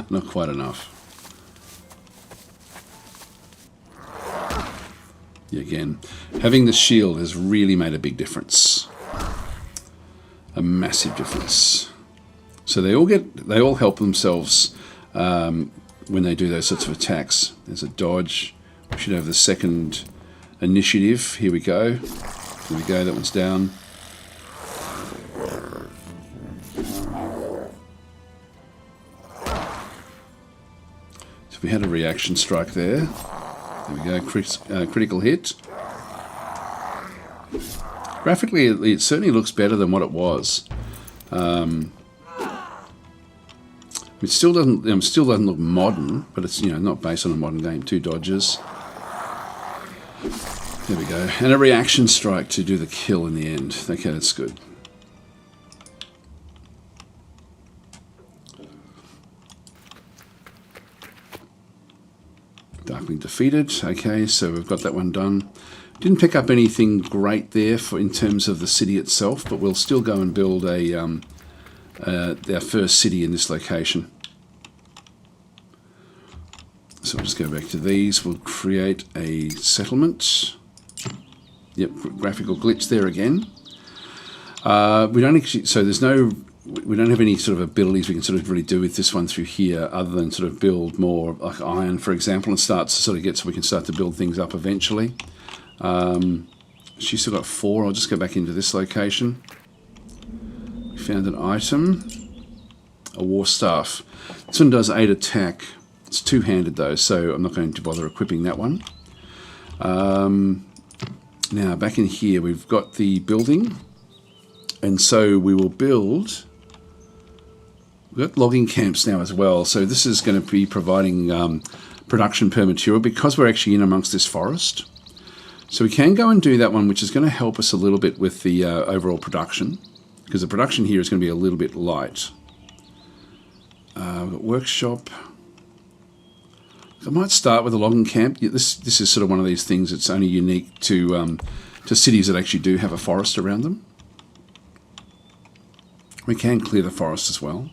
Not quite enough. Yeah, again, having the shield has really made a big difference. A massive difference. So they all help themselves when they do those sorts of attacks. There's a dodge. We should have the second initiative. Here we go. Here we go. That one's down. So we had a reaction strike there. There we go. Critical hit. Graphically, it certainly looks better than what it was. It still doesn't look modern, but it's not based on a modern game. 2 dodges. There we go, and a reaction strike to do the kill in the end. Okay, that's good. Darkling defeated. Okay, so we've got that one done. Didn't pick up anything great there in terms of the city itself, but we'll still go and build our first city in this location. So we'll just go back to these. We'll create a settlement. Yep, graphical glitch there again. We don't actually, so we don't have any sort of abilities we can sort of really do with this one through here, other than sort of build more like iron, for example, and start to sort of get so we can start to build things up eventually. She's still got 4. I'll just go back into this location. We found an item, a war staff. This one does 8 attack. It's 2-handed though, so I'm not going to bother equipping that one. Now back in here, we've got the building, and so we will build. We've got logging camps now as well, so this is going to be providing production per material because we're actually in amongst this forest. So we can go and do that one, which is going to help us a little bit with the overall production, because the production here is going to be a little bit light. We've got workshop. I might start with a logging camp. This is sort of one of these things that's only unique to cities that actually do have a forest around them. We can clear the forest as well.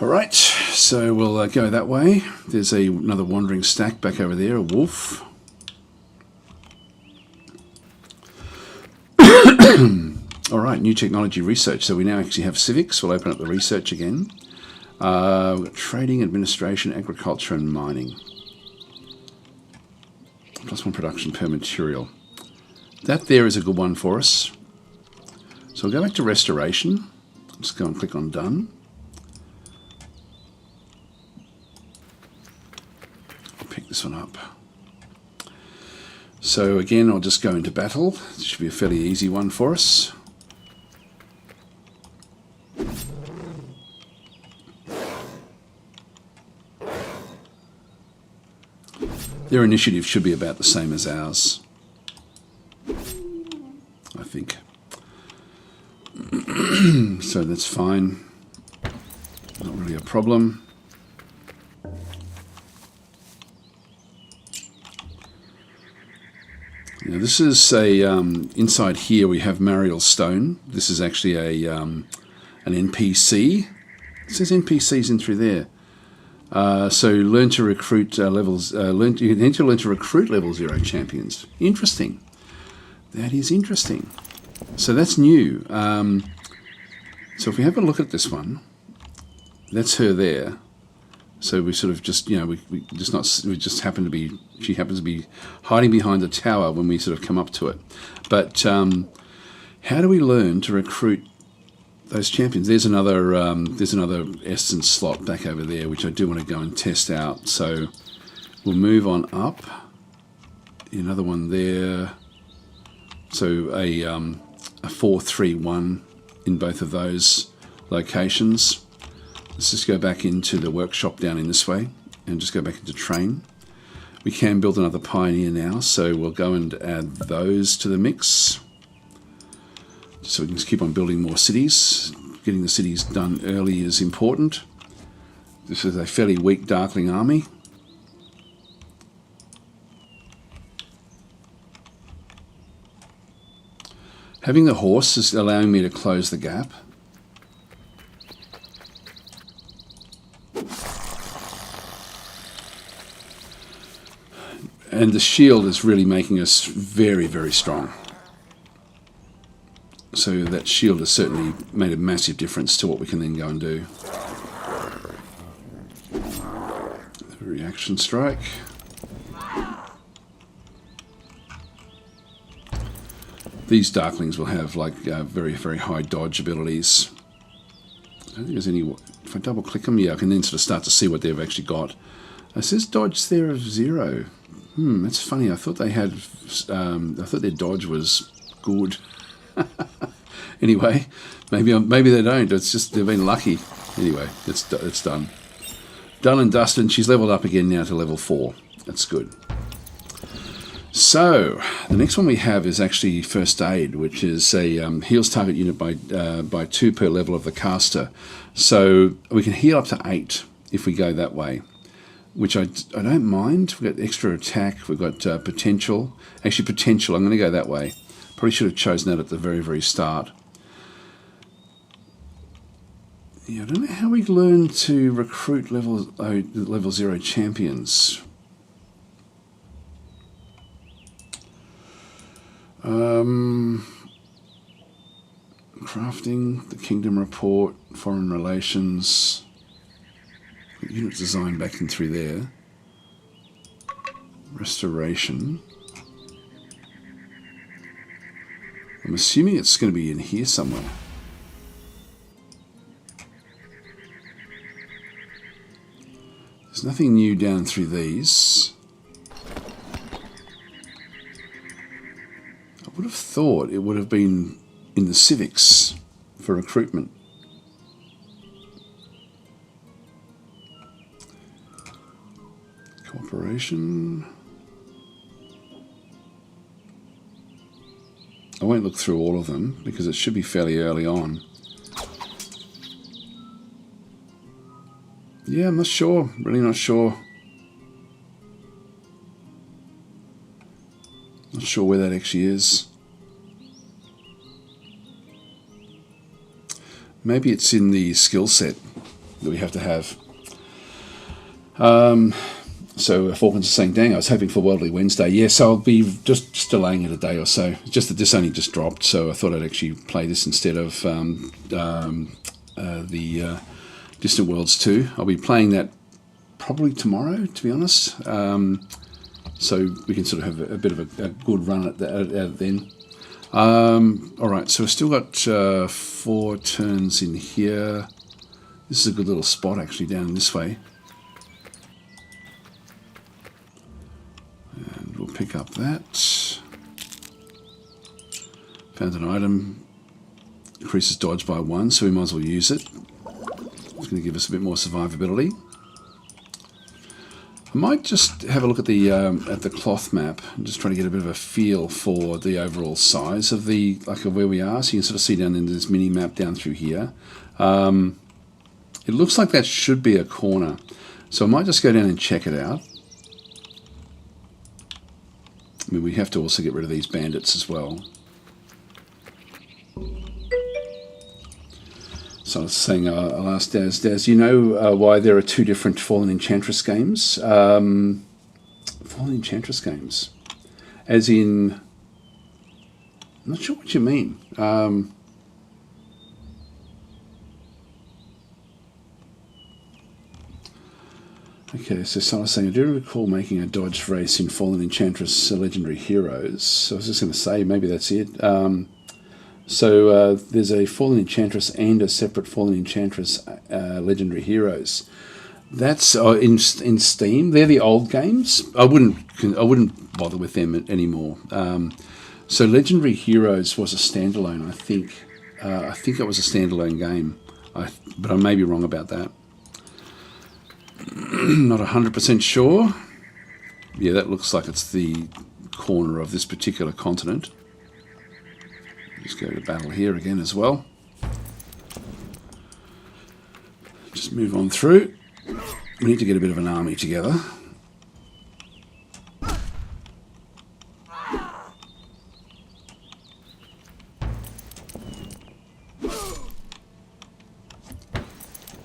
All right, so we'll go that way. There's another wandering stack back over there, a wolf. All right, new technology research. So we now actually have civics. We'll open up the research again. We've got trading, administration, agriculture, and mining. +1 production per material. That there is a good one for us. So we'll go back to restoration. Just go and click on done. I'll pick this one up. So again, I'll just go into battle. This should be a fairly easy one for us. Their initiative should be about the same as ours, I think. So that's fine. Not really a problem. Now this is a inside here we have Mariel Stone. This is actually an NPC. It says NPCs in through there. So learn to recruit levels. You need to learn to recruit level 0 champions. Interesting. That is interesting. So that's new. So if we have a look at this one, that's her there. So we sort of just, we just happen to be, she happens to be hiding behind the tower when we sort of come up to it. But how do we learn to recruit those champions? There's another essence slot back over there, which I do want to go and test out. So we'll move on up. Another one there. So a 4-3-1 in both of those locations. Let's just go back into the workshop down in this way and just go back into train. We can build another pioneer now, so we'll go and add those to the mix. So we can just keep on building more cities. Getting the cities done early is important. This is a fairly weak Darkling army. Having the horse is allowing me to close the gap. And the shield is really making us very, very strong. So that shield has certainly made a massive difference to what we can then go and do. The reaction strike. These Darklings will have like very, very high dodge abilities. I don't think there's any. If I double click them, yeah, I can then sort of start to see what they've actually got. It says dodge there of 0. That's funny. I thought they had. I thought their dodge was good. Anyway, maybe they don't. It's just they've been lucky. Anyway, it's done. Done and dusted. She's leveled up again now to level 4. That's good. So the next one we have is actually first aid, which is a heals target unit by 2 per level of the caster. So we can heal up to 8 if we go that way, which I don't mind. We've got extra attack. We've got potential. Actually, potential. I'm going to go that way. Probably should have chosen that at the very, very start. Yeah, I don't know how we learn to recruit level 0 champions. Crafting, the Kingdom Report, Foreign Relations, unit design back in through there. Restoration. I'm assuming it's going to be in here somewhere. There's nothing new down through these. I would have thought it would have been in the civics for recruitment. Cooperation. I won't look through all of them because it should be fairly early on. Yeah, I'm not sure. Really not sure. Not sure where that actually is. Maybe it's in the skill set that we have to have. So Falcons is saying, dang, I was hoping for Worldly Wednesday. Yes, I'll be just delaying it a day or so. It's just that this only just dropped, so I thought I'd actually play this instead of the Distant Worlds 2. I'll be playing that probably tomorrow, to be honest. So we can sort of have a bit of a good run at it then. Alright, so we've still got 4 turns in here. This is a good little spot actually down this way. And we'll pick up that. Found an item. Increases dodge by 1, so we might as well use it. It's going to give us a bit more survivability. I might just have a look at the cloth map and just try to get a bit of a feel for the overall size of of where we are. So you can sort of see down in this mini map down through here. It looks like that should be a corner, so I might just go down and check it out. I mean, we have to also get rid of these bandits as well. So So I was saying, I'll ask Daz, you know why there are two different Fallen Enchantress games? Fallen Enchantress games. As in, I'm not sure what you mean. Okay, so someone was saying, I do recall making a dodge race in Fallen Enchantress Legendary Heroes. So I was just going to say, maybe that's it. So there's a Fallen Enchantress and a separate Fallen Enchantress Legendary Heroes. That's in Steam. They're the old games. I wouldn't bother with them anymore. So Legendary Heroes was a standalone. I think it was a standalone game, but I may be wrong about that. Not 100% sure. Yeah, that looks like it's the corner of this particular continent. Just go to battle here again as well. Just move on through. We need to get a bit of an army together.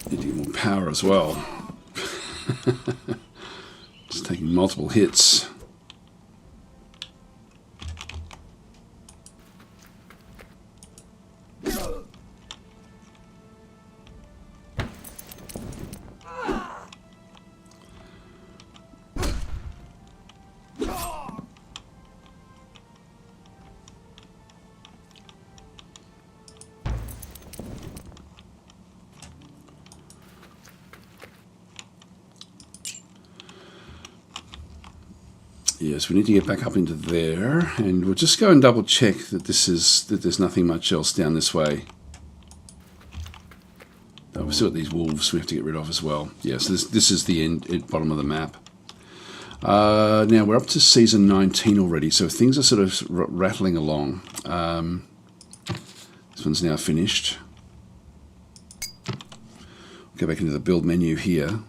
Need to get more power as well. Just taking multiple hits. Yes, we need to get back up into there, and we'll just go and double check that there's nothing much else down this way. Oh, we've still got these wolves we have to get rid of as well. Yes, this is the end bottom of the map. Now we're up to season 19 already, so things are sort of rattling along. This one's now finished. Go back into the build menu here.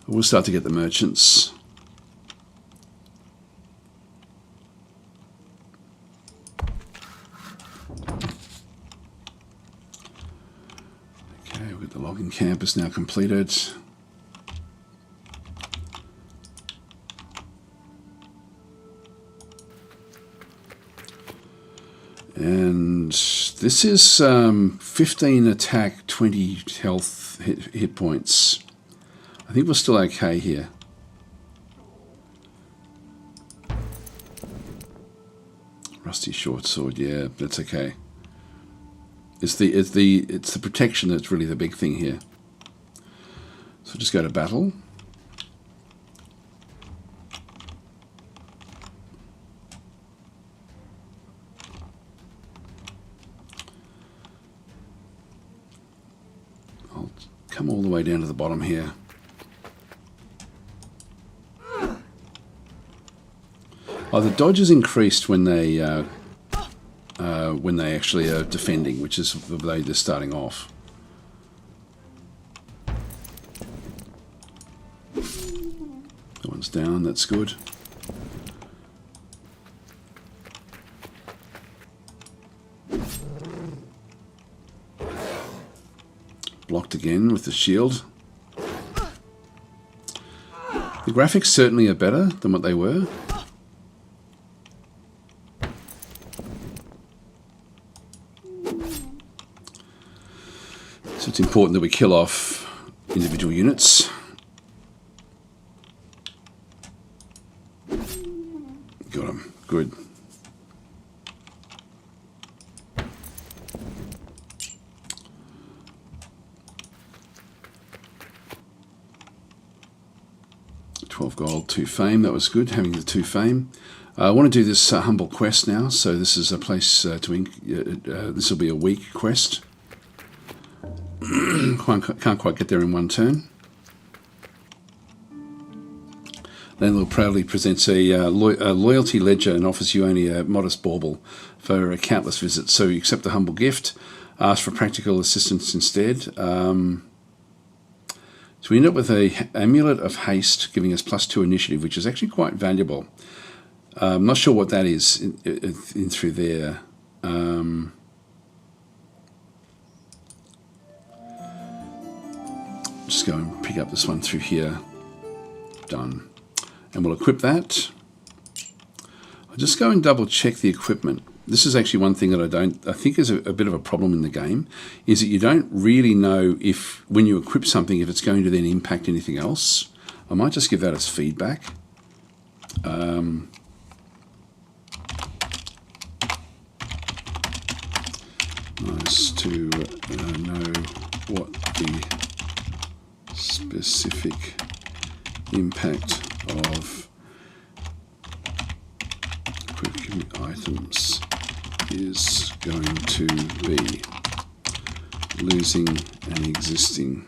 We'll start to get the merchants. Okay, we've got the logging camp is now completed. And this is 15 attack, 20 health hit points. I think we're still okay here. Rusty short sword, yeah, that's okay. It's the protection that's really the big thing here. So just go to battle. I'll come all the way down to the bottom here. Oh, the dodge is increased when they actually are defending, which is the way they're starting off. That one's down, that's good. Blocked again with the shield. The graphics certainly are better than what they were. So it's important that we kill off individual units. Got them. Good. Gold, 2 fame, that was good, having the 2 fame. I want to do this humble quest now, so this is a place this will be a week quest. Can't quite get there in one turn. Landlord proudly presents a loyalty ledger and offers you only a modest bauble for countless visits, so you accept the humble gift, ask for practical assistance instead. So we end up with a amulet of haste, giving us +2 initiative, which is actually quite valuable. I'm not sure what that is in through there. Just go and pick up this one through here. Done. And we'll equip that. I'll just go and double check the equipment. This is actually one thing that I think is a bit of a problem in the game, is that you don't really know if, when you equip something, if it's going to then impact anything else. I might just give that as feedback. Nice to know what the specific impact of equipping items is going to be. Losing an existing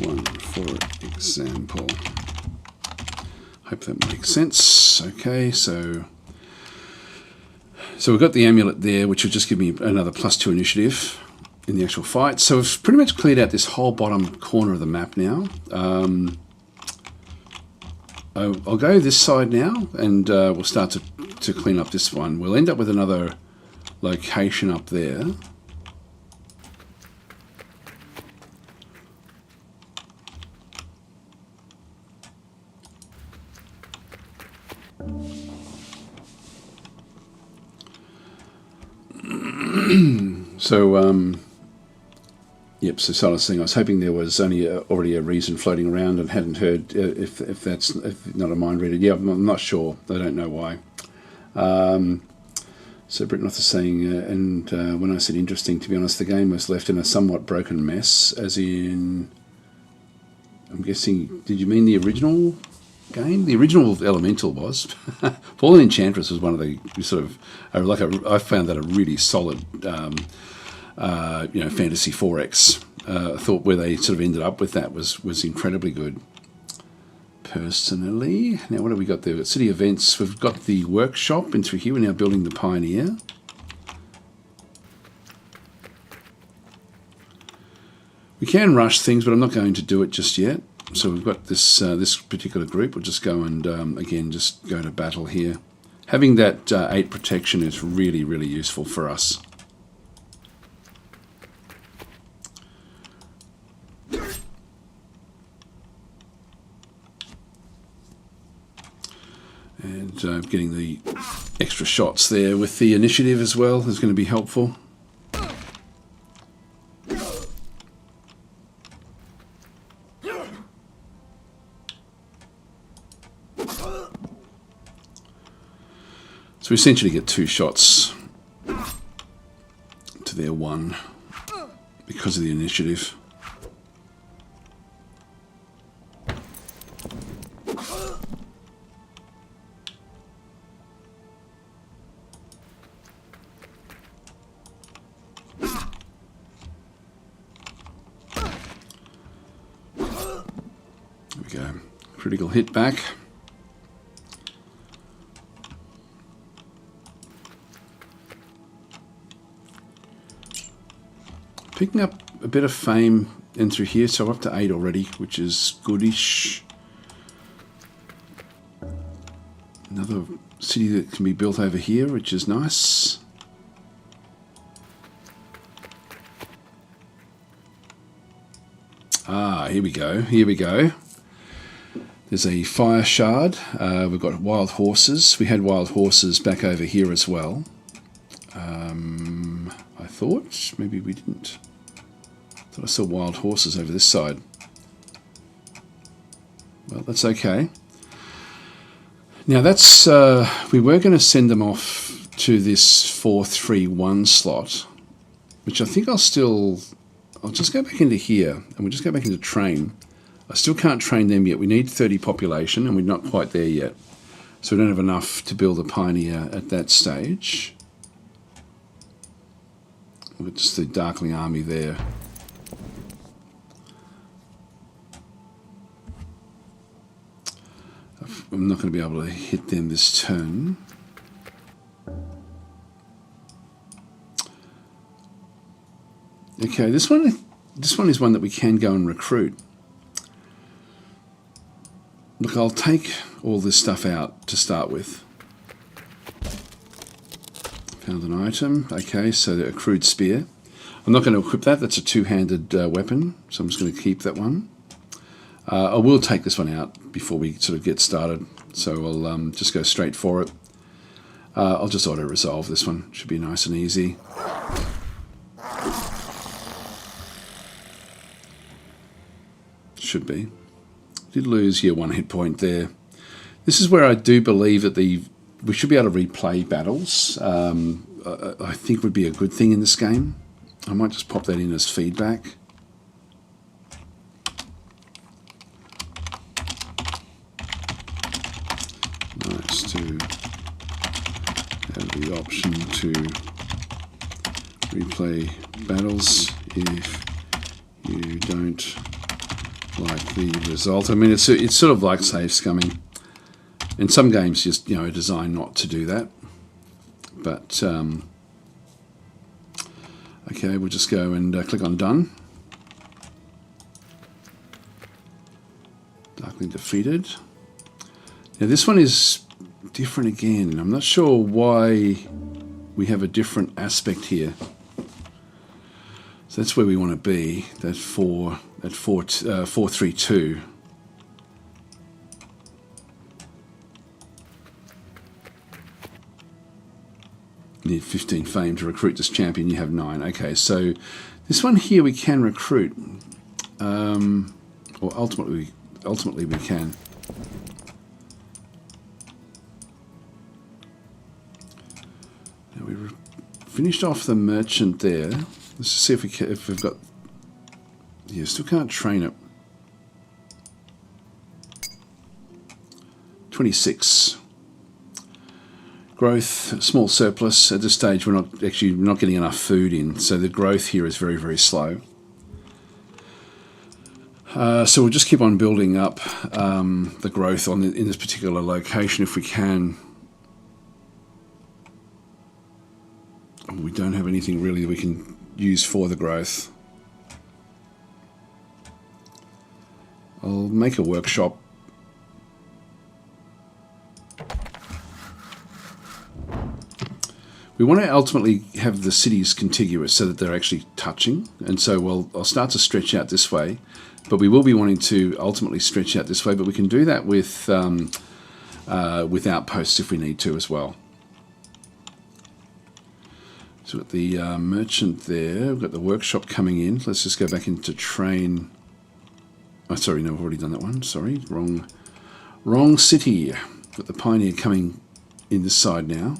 one, for example. Hope that makes sense. Okay, so we've got the amulet there, which will just give me another +2 initiative in the actual fight. So we've pretty much cleared out this whole bottom corner of the map now. I'll go this side now, and we'll start to clean up this one. We'll end up with another location up there. So, yep, so I was saying, I was hoping there was only already a reason floating around, and hadn't heard if that's not a mind reader. Yeah, I'm not sure. I don't know why. So Britnoth is saying, when I said interesting, to be honest, the game was left in a somewhat broken mess, as in, I'm guessing, did you mean the original game? The original Elemental was. Fallen Enchantress was one of the sort of, I found that a really solid, Fantasy 4X. I thought where they sort of ended up with that was incredibly good. Personally, now what have we got there? City events. We've got the workshop, and through here we're now building the Pioneer. We can rush things, but I'm not going to do it just yet. So we've got this this particular group. We'll just go and again just go to battle here. Having that 8 protection is really, really useful for us. And getting the extra shots there with the initiative as well is going to be helpful. So we essentially get 2 shots to their 1 because of the initiative. There we go. Critical hit back. Picking up a bit of fame in through here, so I'm up to 8 already, which is goodish. Another city that can be built over here, which is nice. Ah, here we go, here we go. There's a fire shard. We've got wild horses. We had wild horses back over here as well. I thought maybe we didn't. I thought I saw wild horses over this side. Well, that's okay. Now that's we were going to send them off to this 4-3-1 slot, which I think I'll just go back into here, and we'll just go back into train. I still can't train them yet. We need 30 population, and we're not quite there yet. So we don't have enough to build a Pioneer at that stage. We've got just the Darkling army there. I'm not going to be able to hit them this turn. Okay, this one is one that we can go and recruit. Look, I'll take all this stuff out to start with. Found an item. Okay, so the accrued spear. I'm not going to equip that. That's a two-handed weapon, so I'm just going to keep that one. I will take this one out before we sort of get started, so I'll just go straight for it. I'll just auto-resolve this one. Should be nice and easy. Should be. Did lose, yeah, 1 hit point there. This is where I do believe that we should be able to replay battles. I think would be a good thing in this game. I might just pop that in as feedback. Nice to have the option to replay battles if you don't like the result. I mean, it's sort of like save scumming. In some games, just are designed not to do that. But okay, we'll just go and click on done. Darkly defeated. Now this one is different again. I'm not sure why we have a different aspect here. So that's where we want to be. That 432. You need 15 fame to recruit this champion. You have 9. Okay, so this one here we can recruit, or ultimately we can. Now we finished off the merchant there. Let's just see if we've got. Yeah, still can't train it. 26. Growth, small surplus. At this stage, we're not getting enough food in, so the growth here is very, very slow. So we'll just keep on building up the growth in this particular location if we can. We don't have anything really that we can use for the growth. I'll make a workshop. We want to ultimately have the cities contiguous so that they're actually touching, and so I'll start to stretch out this way, but we will be wanting to ultimately stretch out this way, but we can do that with outposts if we need to as well. So we've got the merchant there, we've got the workshop coming in. Let's just go back into train. Oh, sorry, no, I've already done that one. Sorry, wrong city. Got the pioneer coming in this side now.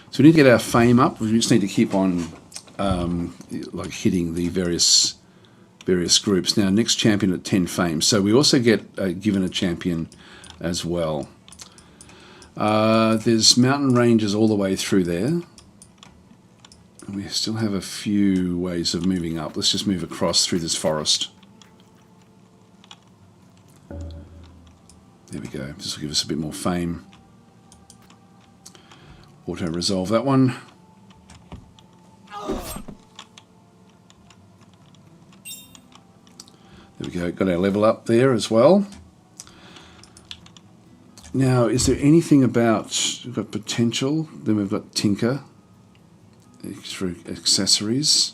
So we need to get our fame up. We just need to keep on like hitting the various groups. Now, next champion at 10 fame. So we also get given a champion as well. There's mountain ranges all the way through there. And we still have a few ways of moving up. Let's just move across through this forest. There we go. This will give us a bit more fame. Auto resolve that one. There we go. Got our level up there as well. Now, is there anything about, we've got potential, then we've got tinker, extra accessories.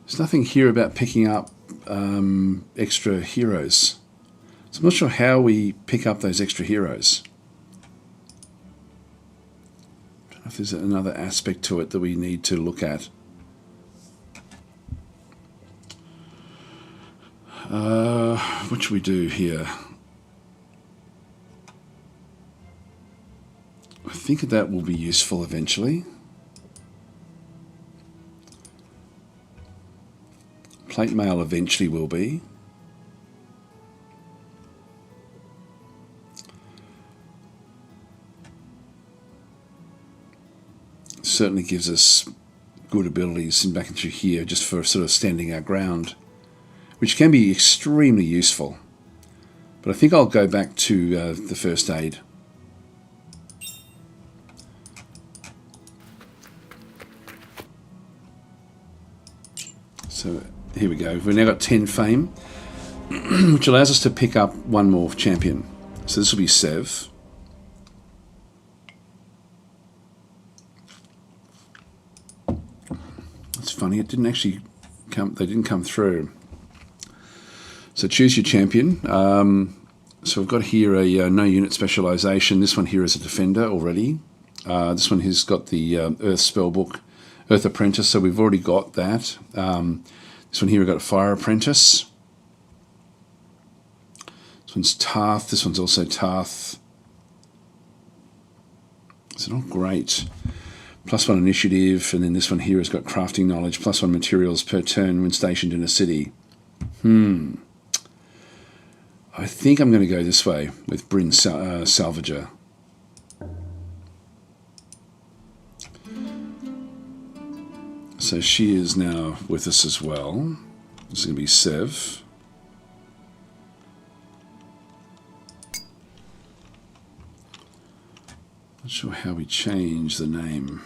There's nothing here about picking up extra heroes. So I'm not sure how we pick up those extra heroes. I don't know if there's another aspect to it that we need to look at. What should we do here? I think that will be useful eventually. Plate mail eventually will be. Certainly gives us good abilities in back and through here just for sort of standing our ground, which can be extremely useful. But I think I'll go back to the first aid. So here we go. We've now got 10 fame, which allows us to pick up one more champion. So this will be Sev. funny. It didn't actually come. They didn't come through. So choose your champion. So we've got here a no unit specialization. This one here is a defender already. This one here's got the Earth Spellbook, Earth Apprentice. So we've already got that. This one here we've got a Fire Apprentice. This one's Tarth. This one's also Tarth. It's not great. +1 initiative, and then this one here has got crafting knowledge, +1 materials per turn when stationed in a city. I think I'm going to go this way with Bryn Salvager. So she is now with us as well. This is going to be Sev. Not sure how we change the name.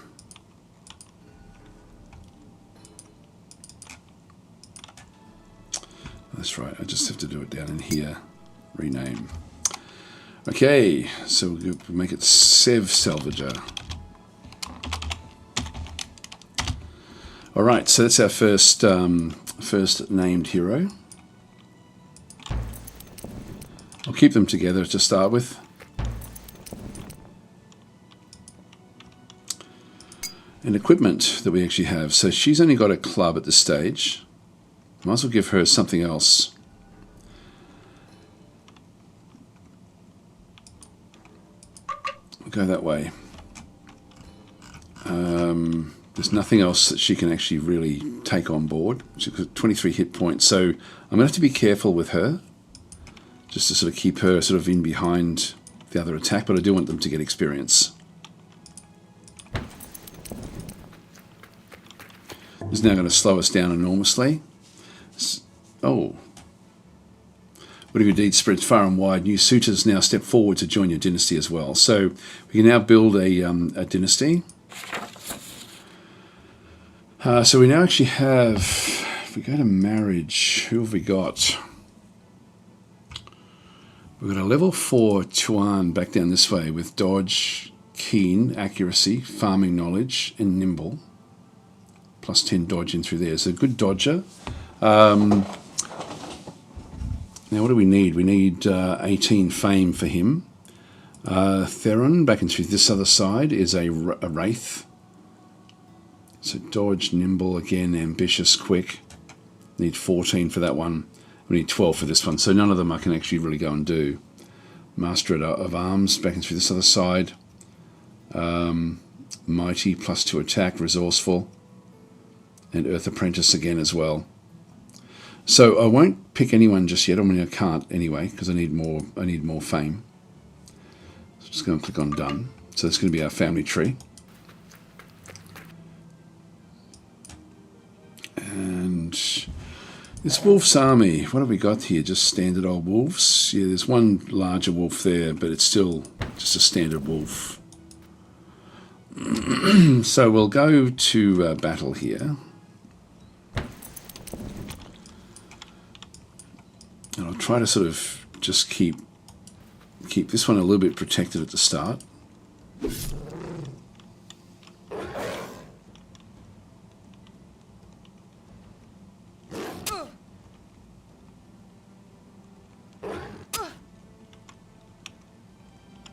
That's right, I just have to do it down in here. Rename. Okay, so we'll make it Sev Salvager. Alright, so that's our first named hero. I'll keep them together to start with. And equipment that we actually have. So she's only got a club at this stage. Might as well give her something else. We'll go that way. There's nothing else that she can actually really take on board. She's got 23 hit points, so I'm going to have to be careful with her, just to sort of keep her sort of in behind the other attack, but I do want them to get experience. This is now going to slow us down enormously. Oh. What if your deed spreads far and wide? New suitors now step forward to join your dynasty as well. So we can now build a dynasty. So we now actually have, if we go to marriage, who have we got? We've got a level 4 Tuan back down this way with dodge, keen, accuracy, farming knowledge, and nimble. +10 dodge in through there. So good dodger. Now what do we need? We need 18 fame for him. Theron, back in through this other side, is a wraith. So dodge, nimble, again, ambitious, quick. Need 14 for that one. We need 12 for this one. So none of them I can actually really go and do. Master of Arms, back in through this other side. Mighty, +2 attack, resourceful. And Earth Apprentice again as well. So I won't pick anyone just yet. I mean, I can't anyway because I need more fame. So just going to click on done. So that's going to be our family tree. And this wolf's army, what have we got here? Just standard old wolves. Yeah, there's one larger wolf there, but it's still just a standard wolf. So we'll go to battle here. And I'll try to sort of just keep this one a little bit protected at the start.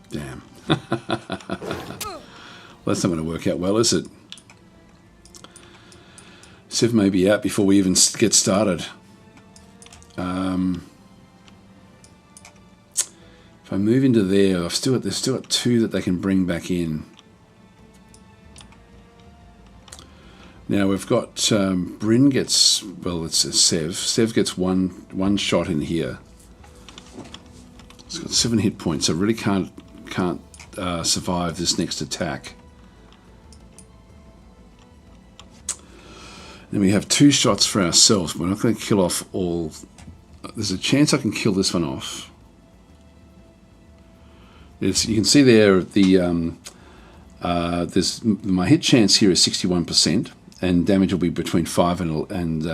Damn. Well, that's not going to work out well, is it? Sev may be out before we even get started. If I move into there, they've still got 2 that they can bring back in. Now we've got Bryn gets, well, it's Sev. Sev gets one shot in here. It's got 7 hit points. So really can't survive this next attack. Then we have 2 shots for ourselves. We're not going to kill off all. There's a chance I can kill this one off. You can see there the there's my hit chance here is 61%. and damage will be between 5 and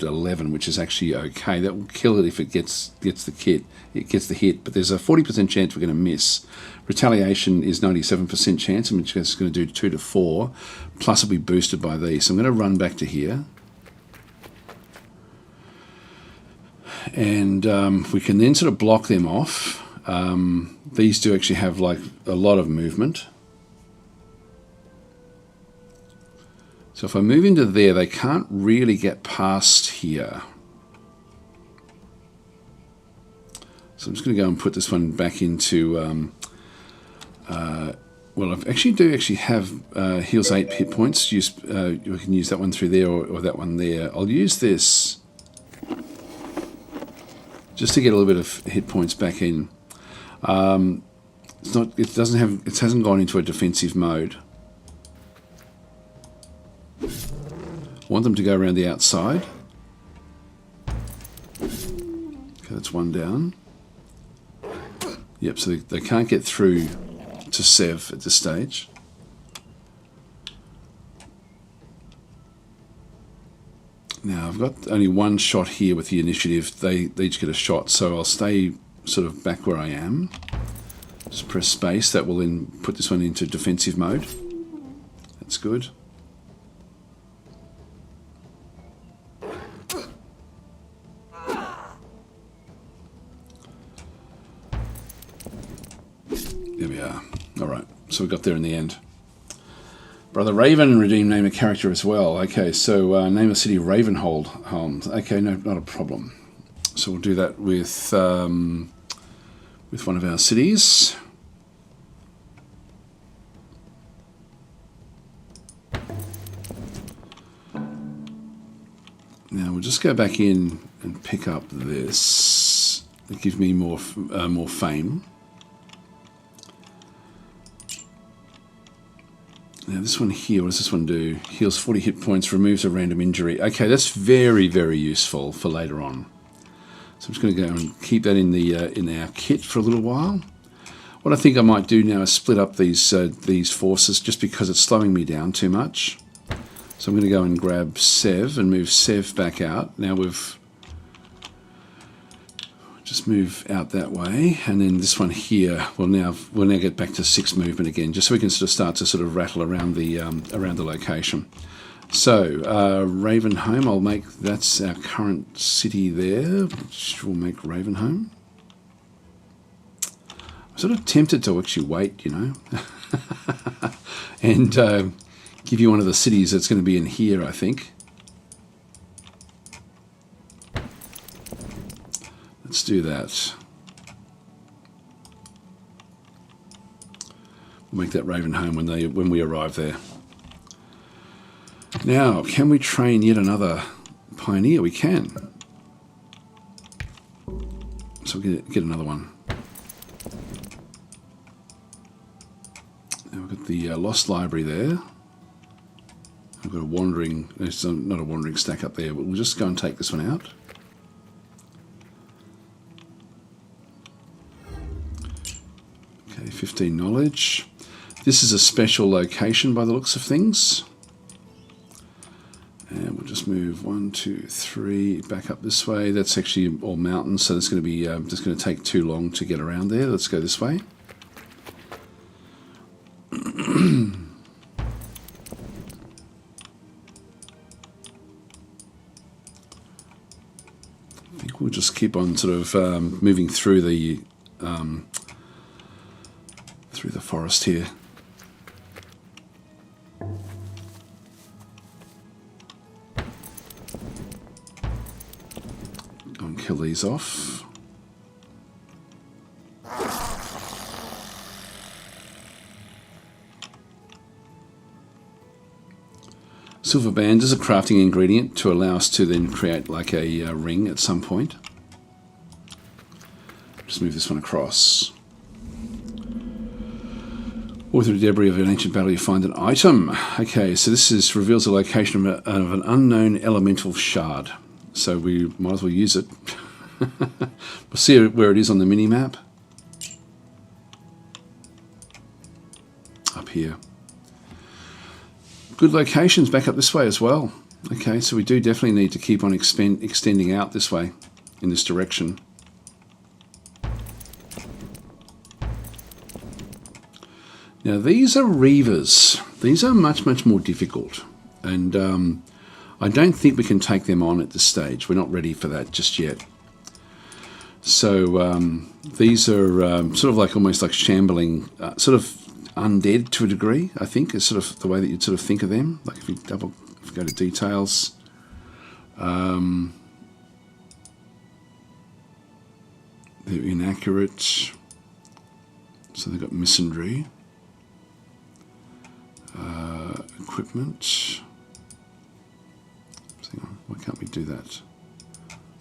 11, which is actually okay. That will kill it if it gets the kit. It gets the hit, but there's a 40% chance we're going to miss. Retaliation is 97% chance, which is going to do 2 to 4, plus it'll be boosted by these. So I'm going to run back to here, and we can then sort of block them off. These do actually have like a lot of movement. So if I move into there, they can't really get past here. So I'm just going to go and put this one back into, well, I actually have heals 8 hit points. We can use that one through there or that one there. I'll use this just to get a little bit of hit points back in. It hasn't gone into a defensive mode. Want them to go around the outside. Okay, that's one down. Yep, so they can't get through to Sev at this stage. Now I've got only one shot here with the initiative. They each get a shot, so I'll stay sort of back where I am. Just press space. That will then put this one into defensive mode. That's good. There we are. All right, so we got there in the end. Brother Raven redeemed name a character as well. Okay, so name a city Ravenhold. Okay, no, not a problem. So we'll do that with one of our cities. Now we'll just go back in and pick up this. It gives me more fame. Now this one here, what does this one do? Heals 40 hit points, removes a random injury. Okay, that's very, very useful for later on. So I'm just going to go and keep that in our kit for a little while. What I think I might do now is split up these forces just because it's slowing me down too much. So I'm going to go and grab Sev and move Sev back out. Now we've just move out that way, and then this one here we'll now get back to 6 movement again, just so we can start to rattle around the location. So Ravenholm, that's our current city there, which we'll make Ravenholm. I'm sort of tempted to actually wait, you know, and give you one of the cities that's going to be in here, I think. Let's do that. We'll make that Ravenholm when we arrive there. Now, can we train yet another pioneer? We can. So we'll get another one. Now we've got the Lost Library there. I've got a wandering, it's not a wandering stack up there, but we'll just go and take this one out. Okay, 15 knowledge. This is a special location by the looks of things. And we'll just move 1, 2, 3 back up this way. That's actually all mountains, so it's going to be just going to take too long to get around there. Let's go this way. I think we'll just keep on sort of moving through the forest here. Go and kill these off. Silver band is a crafting ingredient to allow us to then create like a ring at some point. Just move this one across. Or through the debris of an ancient battle you find an item. Okay, so this reveals the location of an unknown elemental shard. So we might as well use it. We'll see where it is on the mini-map. Up here. good locations back up this way as well. Okay, so we do definitely need to keep on extending out this way, in this direction. Now these are reavers. These are much, much more difficult. And I don't think we can take them on at this stage. We're not ready for that just yet. So these are sort of like almost like shambling, sort of undead to a degree, I think, is sort of the way that you'd sort of think of them. Like if you go to details. They're inaccurate. So they've got misandry. Equipment. Hang on, why can't we do that?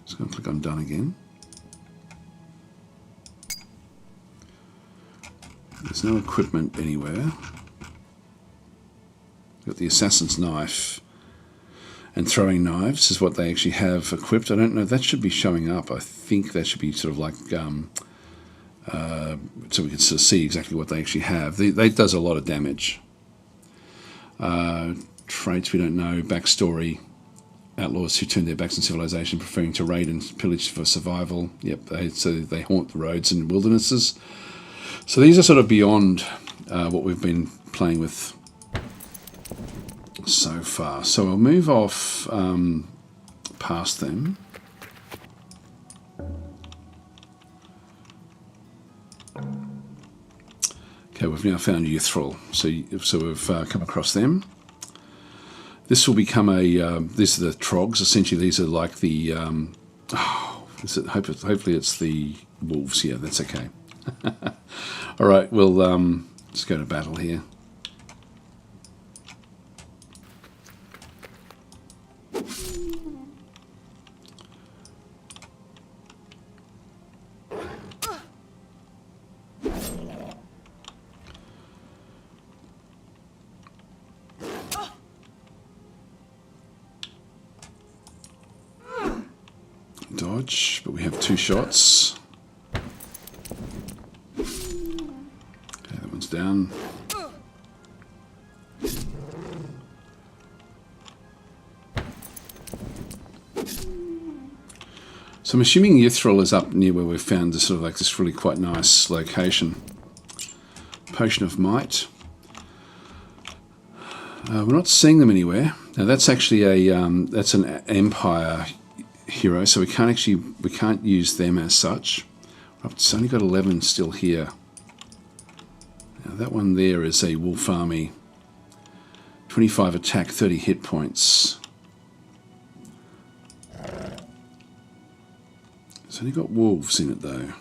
Just going to click on done again. There's no equipment anywhere. Got the assassin's knife and throwing knives is what they actually have equipped. I don't know, that should be showing up. I think that should be sort of like so we can sort of see exactly what they actually have. They does a lot of damage. Traits we don't know. Backstory: outlaws who turn their backs on civilization, preferring to raid and pillage for survival. Yep, so they haunt the roads and wildernesses. So these are sort of beyond what we've been playing with so far. So I'll move off past them. Okay, we've now found Yuthril. So we've come across them. This will become a. These are the Trogs. Essentially, these are like the. Hopefully, it's the wolves here. That's okay. All right, we'll let's go to battle here. Dodge, but we have 2 shots. Okay, that one's down. So I'm assuming Yuthril is up near where we've found this sort of like this really quite nice location. Potion of Might. We're not seeing them anywhere. Now that's actually a that's an Empire hero, so we can't use them as such. It's only got 11 still here. Now that one there is a wolf army. 25 attack, 30 hit points. It's only got wolves in it though.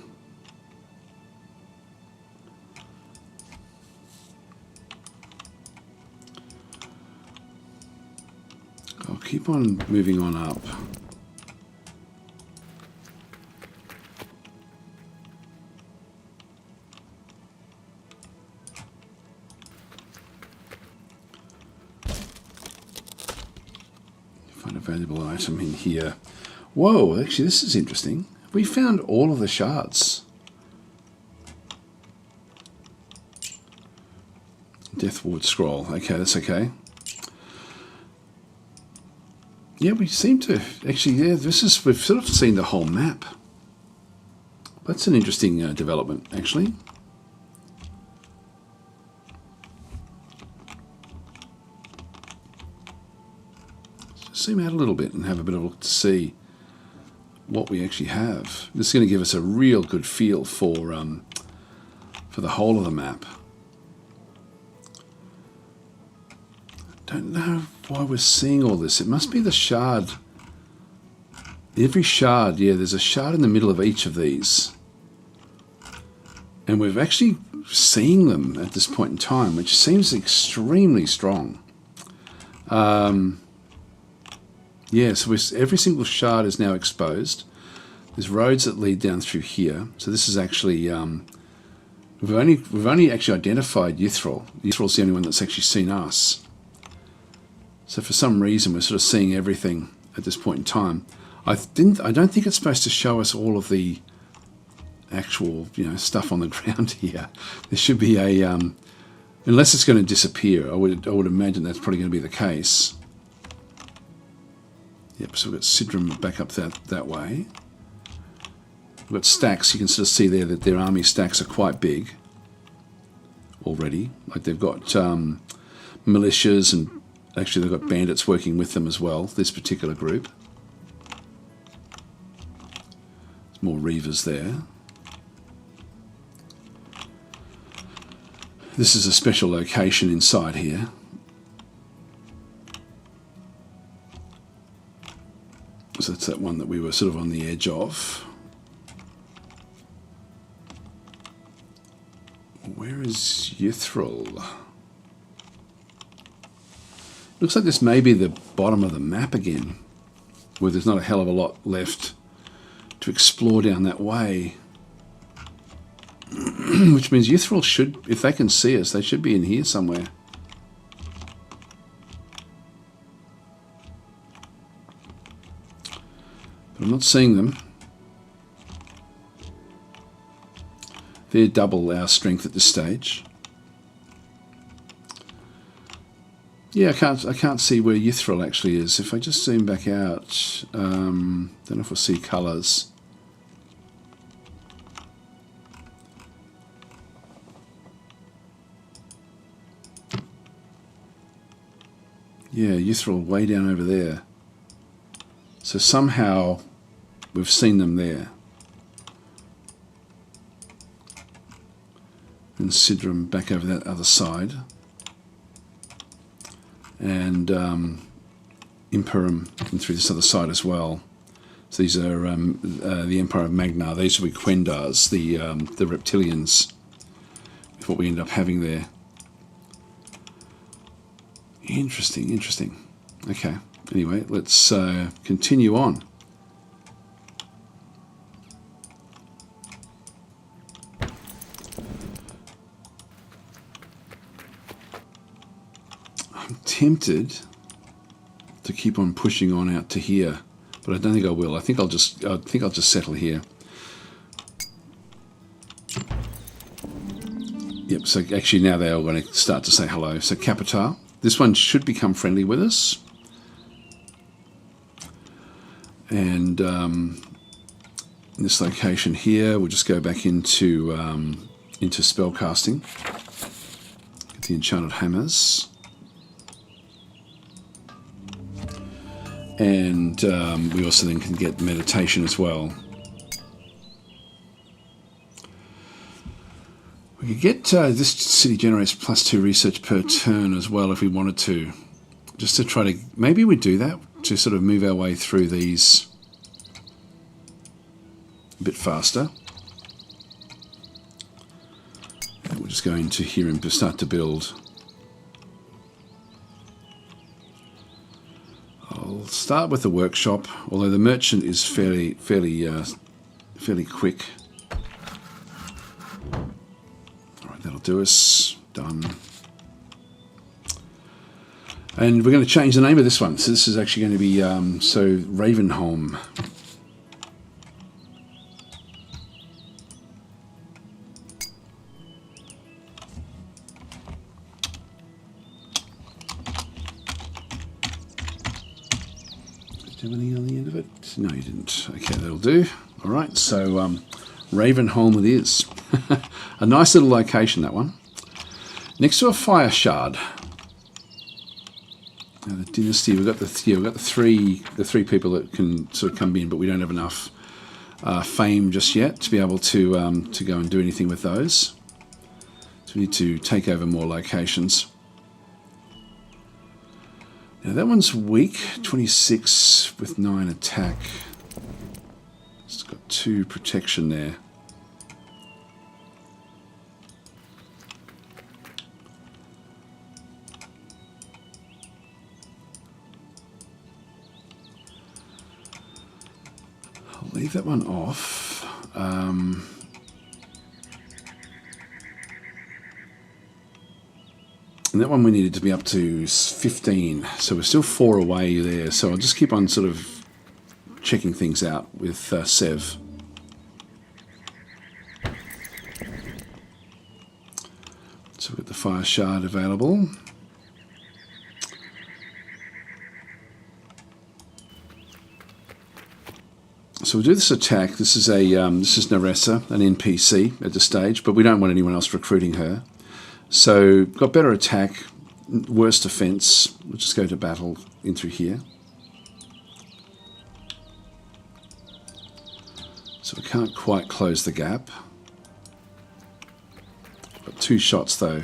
I'll keep on moving on up. Find a valuable item in here. Whoa, actually this is interesting. We found all of the shards. Deathward Scroll. Okay, that's okay. Yeah, we seem to actually. Yeah, we've sort of seen the whole map. That's an interesting development, actually. Let's zoom out a little bit and have a bit of a look to see what we actually have. This is going to give us a real good feel for the whole of the map. Don't know why we're seeing all this. It must be the shard. Every shard, yeah, there's a shard in the middle of each of these. And we're actually seeing them at this point in time, which seems extremely strong. Yeah, so every single shard is now exposed. There's roads that lead down through here. So this is actually we've only actually identified Yuthril. Yuthril's the only one that's actually seen us. So for some reason we're sort of seeing everything at this point in time. I don't think it's supposed to show us all of the actual stuff on the ground here. There should be a Unless it's going to disappear. I would imagine that's probably going to be the case. Yep, so we've got Sidram back up that way. We've got stacks. You can sort of see there that their army stacks are quite big already. Like they've got militias, and actually they've got bandits working with them as well, this particular group. There's more Reavers there. This is a special location inside here. So that's that one that we were sort of on the edge of. Where is Yithril? Looks like this may be the bottom of the map again, where there's not a hell of a lot left to explore down that way. Which means Yithril should, if they can see us, they should be in here somewhere. But I'm not seeing them. They're double our strength at this stage. Yeah, I can't see where Yithril actually is. If I just zoom back out, don't know if we'll see colours. Yeah, Yithril way down over there. So somehow we've seen them there. And Sidram back over that other side. And Imperum through this other side as well. So these are the Empire of Magnar. These will be Quendars, the reptilians. Is what we end up having there. Interesting, interesting. Okay, anyway, let's continue on. I'm tempted to keep on pushing on out to here, but I don't think I will. I think I'll just settle here. Yep, so actually now they are going to start to say hello. So Capital. This one should become friendly with us. And in this location here, we'll just go back into spellcasting. Get the enchanted hammers. And we also then can get meditation as well. We could get this city generates +2 research per turn as well if we wanted to. Just to try to, maybe we do that to sort of move our way through these a bit faster. And we'll just go into here and start to build. I'll start with the workshop, although the merchant is fairly quick. That'll do us. Done. And we're going to change the name of this one. So this is actually going to be Ravenholm. Did you have anything on the end of it? No, you didn't. Okay, that'll do. All right, so Ravenholm it is. A nice little location, that one. Next to a fire shard. Now the Dynasty, we've got the three people that can sort of come in, but we don't have enough fame just yet to be able to go and do anything with those. So we need to take over more locations. Now that one's weak, 26 with 9 attack. It's got 2 protection there. Leave that one off. And that one we needed to be up to 15, so we're still 4 away there. So I'll just keep on sort of checking things out with Sev. So we've got the fire shard available. So we'll do this attack. This is Naressa, an NPC at this stage, but we don't want anyone else recruiting her. So got better attack, worse defense. We'll just go to battle in through here. So we can't quite close the gap. Got 2 shots though.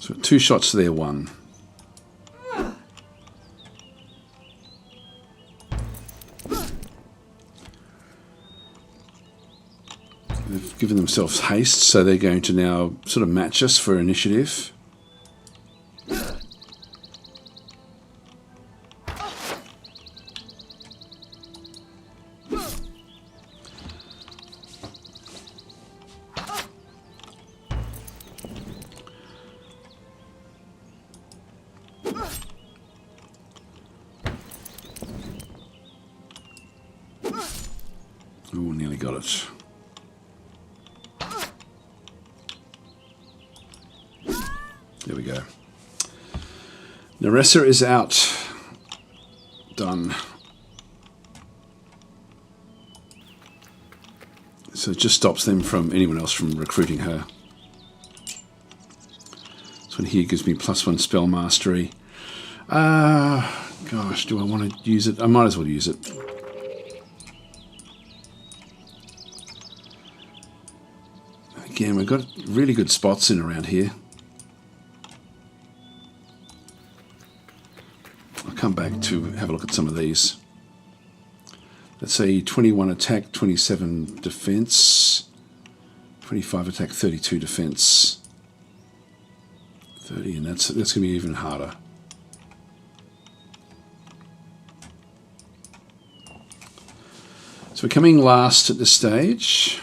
So 2 shots there, 1. They've given themselves haste, so they're going to now sort of match us for initiative. Oh, nearly got it. There we go. Naressa is out. Done. So it just stops them from anyone else from recruiting her. This one here gives me +1 spell mastery. Gosh, do I want to use it? I might as well use it. Again, we've got really good spots in around here. I'll come back to have a look at some of these. Let's say 21 attack, 27 defense, 25 attack, 32 defense, 30, and that's going to be even harder. So we're coming last at this stage.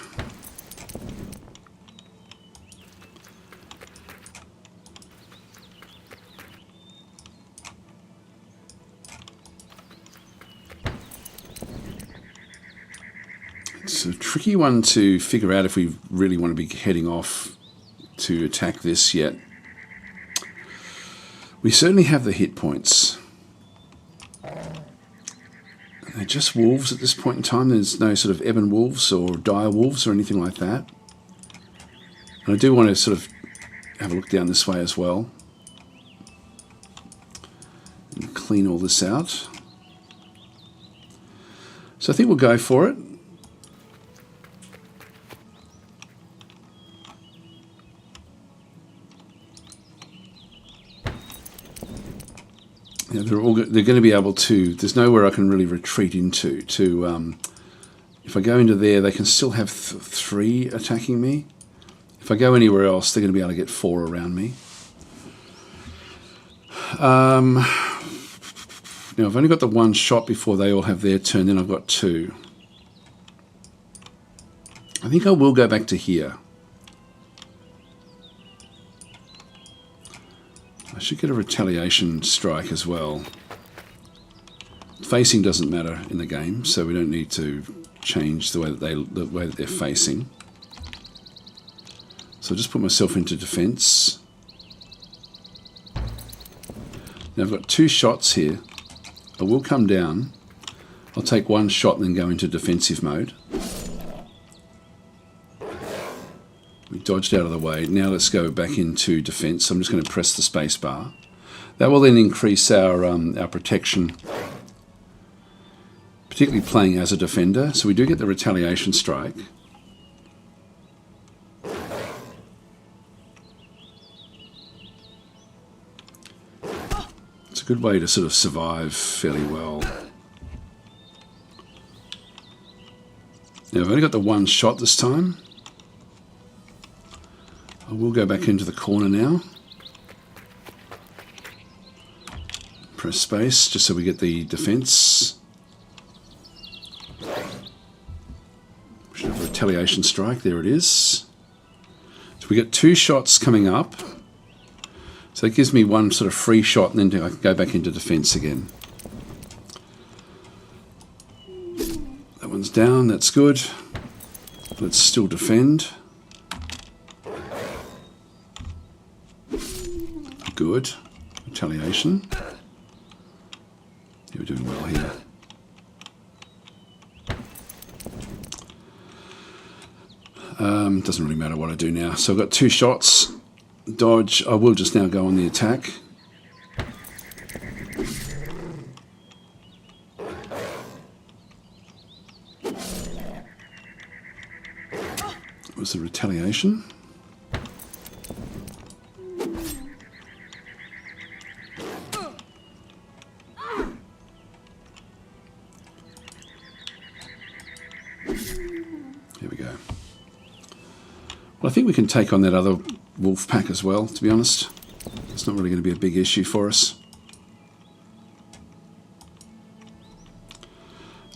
It's a tricky one to figure out if we really want to be heading off to attack this yet. We certainly have the hit points. They're just wolves at this point in time. There's no sort of ebon wolves or dire wolves or anything like that. And I do want to sort of have a look down this way as well. And clean all this out. So I think we'll go for it. Yeah, they're going to be able to. There's nowhere I can really retreat into. If I go into there, they can still have 3 attacking me. If I go anywhere else, they're going to be able to get 4 around me. Now I've only got the 1 shot before they all have their turn. Then I've got 2. I think I will go back to here. I should get a retaliation strike as well. Facing doesn't matter in the game, so we don't need to change the way that they're facing. So I'll just put myself into defense. Now I've got 2 shots here. I will come down. I'll take 1 shot and then go into defensive mode. We dodged out of the way. Now let's go back into defense. I'm just going to press the space bar. That will then increase our protection, particularly playing as a defender. So we do get the retaliation strike. It's a good way to sort of survive fairly well. Now I've only got the 1 shot this time. I will go back into the corner now. Press space just so we get the defense. We should have a retaliation strike. There it is. So we get 2 shots coming up. So it gives me one sort of free shot, and then I can go back into defence again. That one's down, that's good. Let's still defend. Good. Retaliation. Yeah, we're doing well here. Doesn't really matter what I do now. So I've got 2 shots. Dodge. I will just now go on the attack. It was the retaliation. Here we go. Well, I think we can take on that other wolf pack as well, to be honest. It's not really going to be a big issue for us.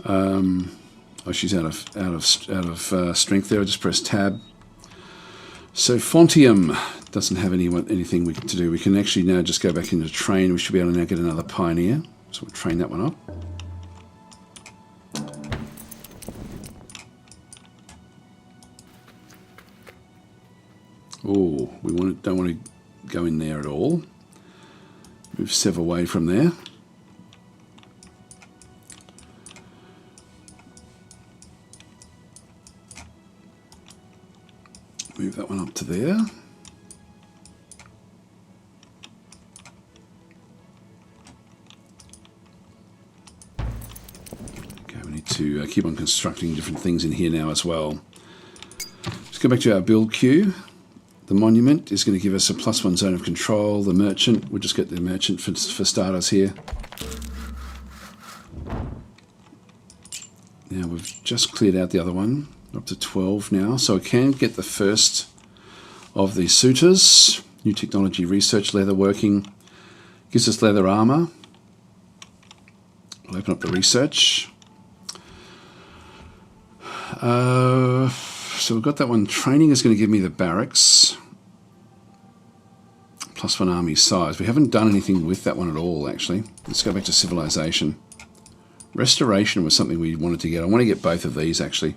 Oh, she's out of strength there. I just pressed tab. So Fontium doesn't have anything we to do. We can actually now just go back into train. We should be able to now get another pioneer. So we'll train that one up. Oh, don't want to go in there at all. Move Sev away from there. Move that one up to there. Okay, we need to keep on constructing different things in here now as well. Let's go back to our build queue. The monument is going to give us a +1 zone of control. The merchant, we'll just get the merchant for starters here. Now we've just cleared out the other one. We're up to 12 now, so I can get the first of the suitors. New technology, research, leather working. Gives us leather armor. We'll open up the research. So we've got that one. Training is going to give me the barracks. +1 army size. We haven't done anything with that one at all, actually. Let's go back to civilization. Restoration was something we wanted to get. I want to get both of these, actually.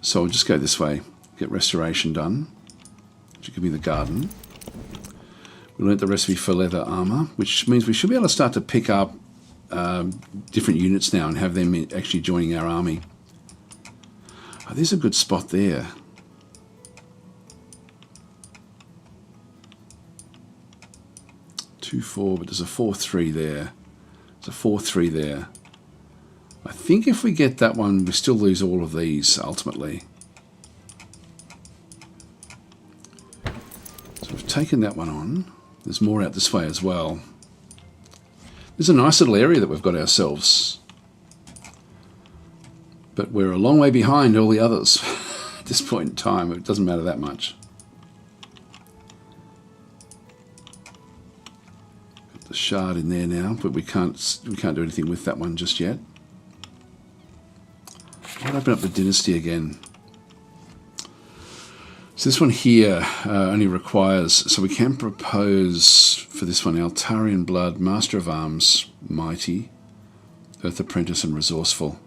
So I'll just go this way. Get restoration done. Which will give me the garden. We learnt the recipe for leather armor, which means we should be able to start to pick up different units now and have them actually joining our army. Oh, there's a good spot there. Two, 4, but there's a 4-3 there. There's a 4-3 there. I think if we get that one, we still lose all of these ultimately. So we've taken that one on. There's more out this way as well. There's a nice little area that we've got ourselves. But we're a long way behind all the others at this point in time. It doesn't matter that much. Got the shard in there now, but we can't do anything with that one just yet. I'll open up the Dynasty again. So this one here only requires, so we can propose for this one, Altarian Blood, Master of Arms, Mighty, Earth Apprentice and Resourceful.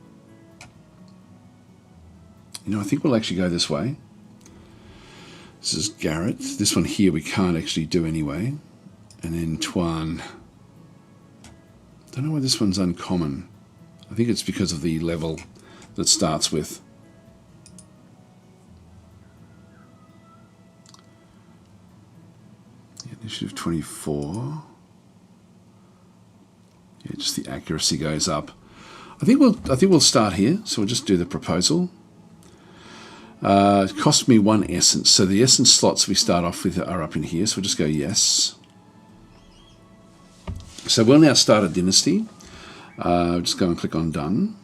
You know, I think we'll actually go this way. This is Garrett. This one here we can't actually do anyway. And then Tuan. Don't know why this one's uncommon. I think it's because of the level that starts with. Initiative 24. Yeah, just the accuracy goes up. I think we'll start here. So we'll just do the proposal. It cost me 1 essence. So the essence slots we start off with are up in here. So we'll just go yes. So we'll now start a dynasty. Just go and click on done.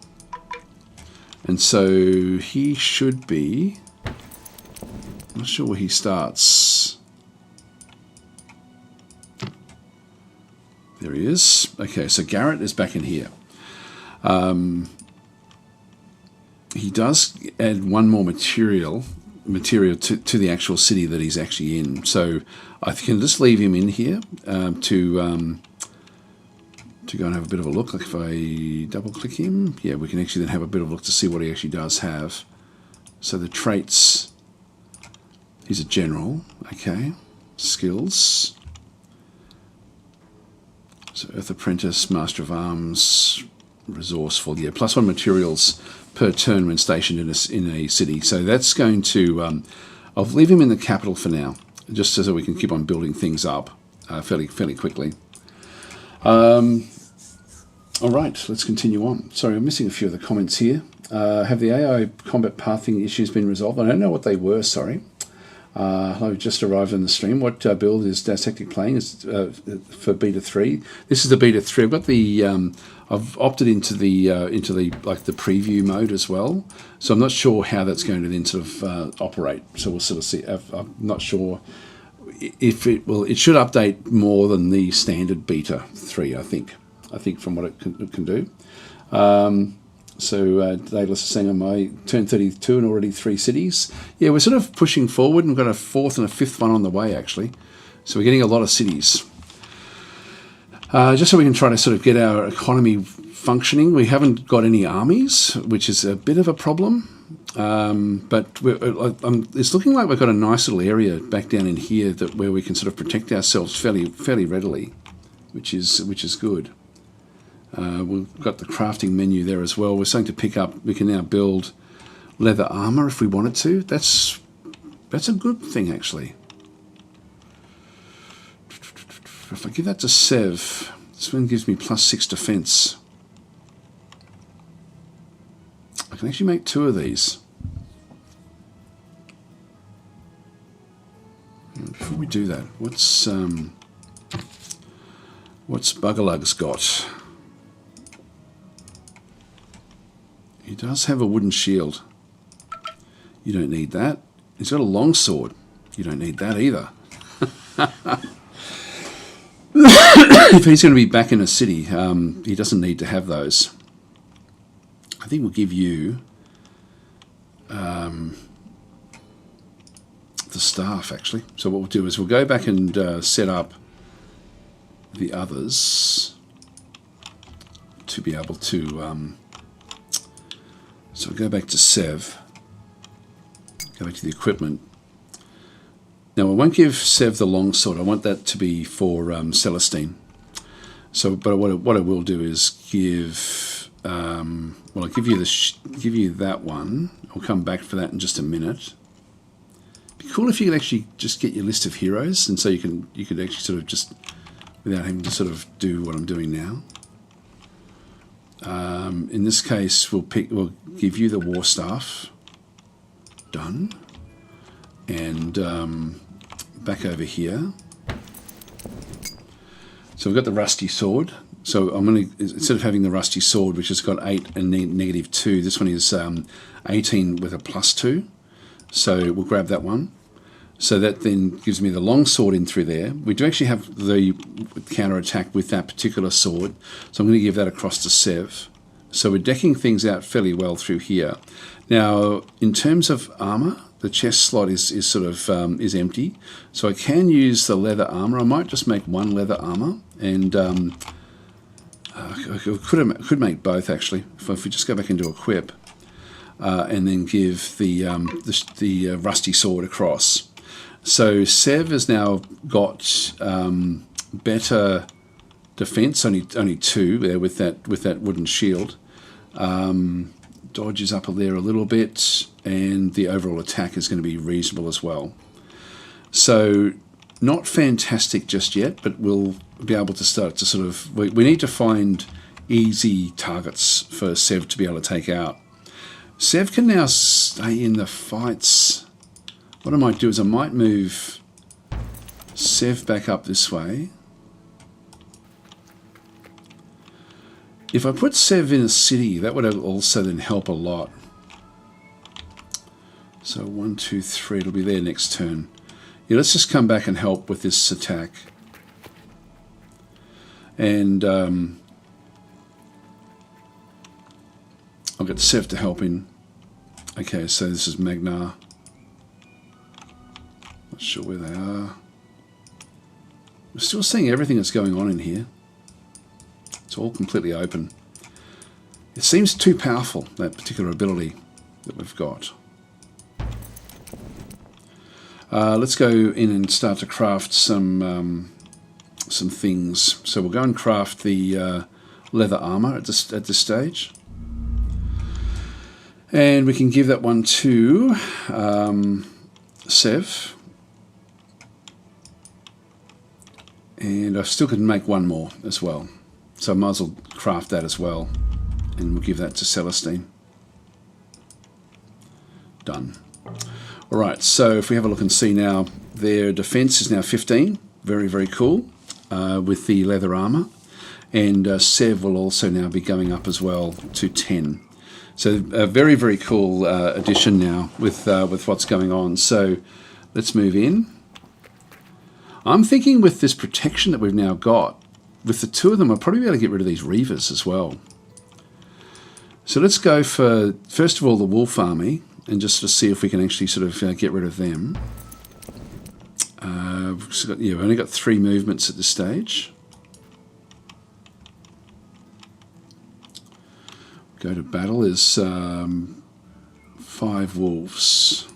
And so he should be, I'm not sure where he starts. There he is. Okay, so Garrett is back in here. He does add 1 more material material to the actual city that he's actually in. So I can just leave him in here to go and have a bit of a look. Like if I double click him, yeah, we can actually then have a bit of a look to see what he actually does have. So the traits, he's a general, okay. Skills, so Earth Apprentice, Master of Arms, resourceful, yeah, +1 materials per turn when stationed in a city. So that's going to, I'll leave him in the capital for now, just so that we can keep on building things up fairly quickly. All right, let's continue on. Sorry, I'm missing a few of the comments here. Have the AI combat pathing issues been resolved? I don't know what they were, sorry. Hello, just arrived on the stream. What build is DasTactic playing? Is for beta 3? This is the beta 3. I've got the I've opted into the like the preview mode as well. So I'm not sure how that's going to then sort of operate. So we'll sort of see. I'm not sure if it will. It should update more than the standard beta 3. I think from what it can do. So Daedalus is saying on my turn 32 and already 3 cities. Yeah, we're sort of pushing forward, and we've got a 4th and a 5th one on the way, actually. So we're getting a lot of cities. Just so we can try to sort of get our economy functioning. We haven't got any armies, which is a bit of a problem. But it's looking like we've got a nice little area back down in here where we can sort of protect ourselves fairly readily, which is good. We've got the crafting menu there as well. We're starting to pick up. We can now build leather armor if we wanted to. That's a good thing, actually. If I give that to Sev, this one gives me +6 defense. I can actually make 2 of these. Before we do that, what's Buggerlug's got? He does have a wooden shield. You don't need that. He's got a long sword. You don't need that either. If he's going to be back in a city, he doesn't need to have those. I think we'll give you the staff, actually. So what we'll do is we'll go back and set up the others to be able to... So go back to Sev, go back to the equipment. Now I won't give Sev the longsword. I want that to be for Celestine. So, but what I will do is give, well, I'll give you that one. I'll come back for that in just a minute. It'd be cool if you could actually just get your list of heroes, and so you could actually sort of just, without having to sort of do what I'm doing now. In this case, we'll give you the war staff. Done. And back over here. So we've got the rusty sword. So I'm going to, instead of having the rusty sword, which has got 8 and -2, this one is 18 with a +2. So we'll grab that one. So that then gives me the long sword in through there. We do actually have the counter attack with that particular sword. So I'm going to give that across to Sev. So we're decking things out fairly well through here. Now, in terms of armor, the chest slot is sort of is empty. So I can use the leather armor. I might just make 1 leather armor, and I could make both actually. If we just go back into equip, and then give the rusty sword across. So Sev has now got better defense, only 2 there with that wooden shield. Dodge is up there a little bit, and the overall attack is going to be reasonable as well. So not fantastic just yet, but we'll be able to start to sort of... We need to find easy targets for Sev to be able to take out. Sev can now stay in the fights. What I might do is I might move Sev back up this way. If I put Sev in a city, that would also then help a lot. So 1, 2, 3, it'll be there next turn. Yeah, let's just come back and help with this attack. And I'll get Sev to help in. Okay, so this is Magnar. Not sure where they are. We're still seeing everything that's going on in here. It's all completely open. It seems too powerful, that particular ability that we've got. Let's go in and start to craft some things. So we'll go and craft the leather armor at this stage. And we can give that one to Sev. And I still can make one more as well. So I might as well craft that as well. And we'll give that to Celestine. Done. Alright, so if we have a look and see now, their defense is now 15. Very, very cool. With the leather armor. And Sev will also now be going up as well to 10. So a very, very cool addition now with what's going on. So let's move in. I'm thinking with this protection that we've now got, with the two of them, I'll probably be able to get rid of these Reavers as well. So let's go for, first of all, the Wolf Army, and just to see if we can actually sort of get rid of them. We've only got 3 movements at this stage. Go to battle is 5 wolves.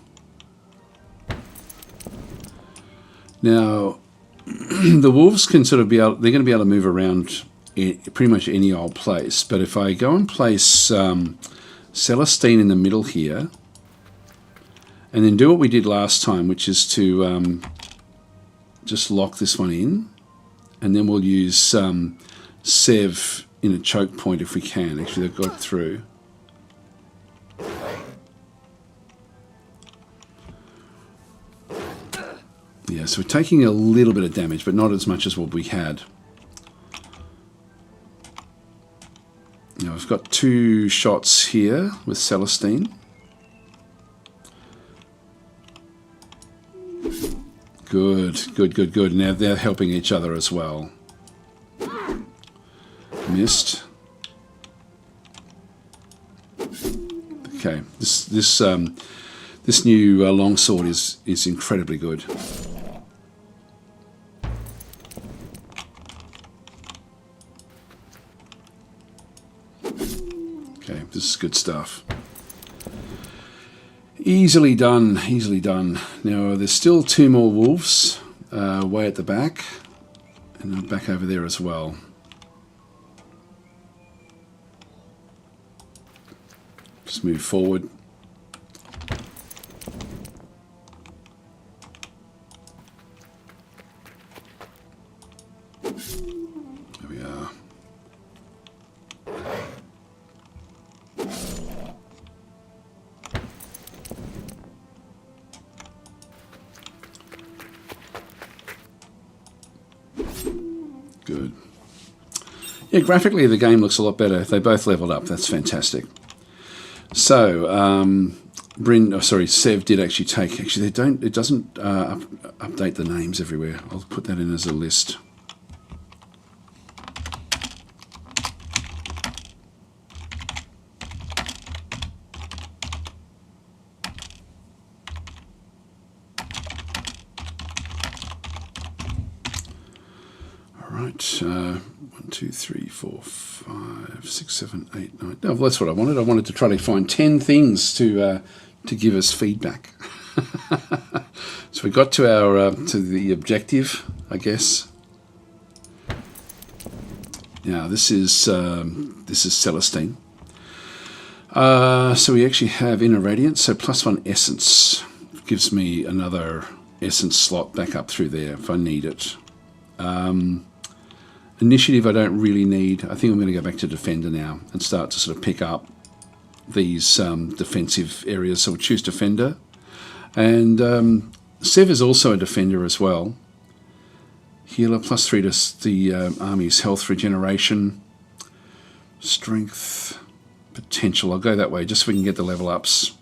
Now, the wolves can sort of be able, they're going to be able to move around pretty much any old place. But if I go and place Celestine in the middle here, and then do what we did last time, which is to just lock this one in, and then we'll use Sev in a choke point if we can. Actually, they've got through. Yeah, so we're taking a little bit of damage, but not as much as what we had. Now we've got 2 shots here with Celestine. Good, good, good, good. Now they're helping each other as well. Missed. Okay, this new longsword is incredibly good. Okay, this is good stuff. Easily done, easily done. Now there's still 2 more wolves way at the back, and back over there as well. Just move forward. There we are. Good. Yeah, graphically the game looks a lot better. They both leveled up. That's fantastic. So, Sev did actually take. Actually, it doesn't update the names everywhere. I'll put that in as a list. All right. 1, 2, 3, 4, 5, 6, 7, 8, 9. No, that's what I wanted. I wanted to try to find 10 things to give us feedback. So we got to our to the objective, I guess. Now this is Celestine. So we actually have inner radiance. So +1 essence gives me another essence slot back up through there if I need it. Initiative I don't really need. I think I'm going to go back to Defender now and start to sort of pick up these defensive areas. So we'll choose Defender. And Sev is also a Defender as well. Healer +3 to the army's health regeneration. Strength. Potential. I'll go that way just so we can get the level ups.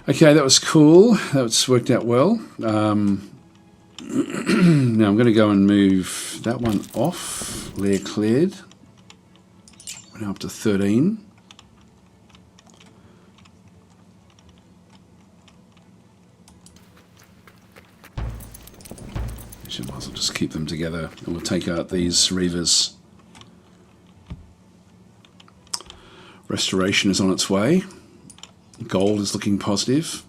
Okay, that was cool. That's worked out well. Now I'm going to go and move that one off. Lair cleared. We're now up to 13. Actually, might as well just keep them together, and we'll take out these Reavers. Restoration is on its way. Gold is looking positive.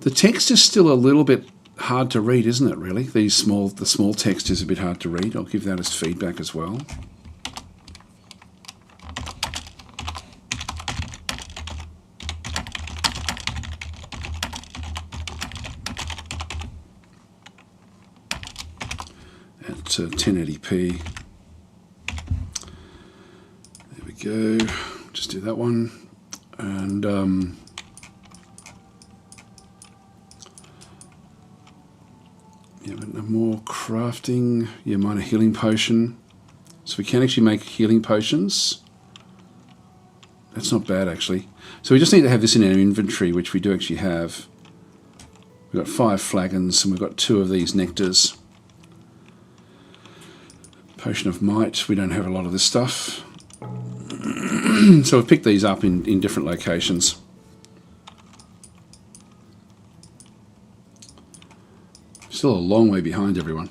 The text is still a little bit hard to read, isn't it, really? The small text is a bit hard to read. I'll give that as feedback as well. At 1080p. There we go. Just do that one. And yeah, but no more crafting. Yeah, minor healing potion. So we can actually make healing potions. That's not bad, actually. So we just need to have this in our inventory, which we do actually have. We've got 5 flagons, and we've got 2 of these nectars. Potion of Might. We don't have a lot of this stuff. So we've picked these up in different locations. Still a long way behind everyone.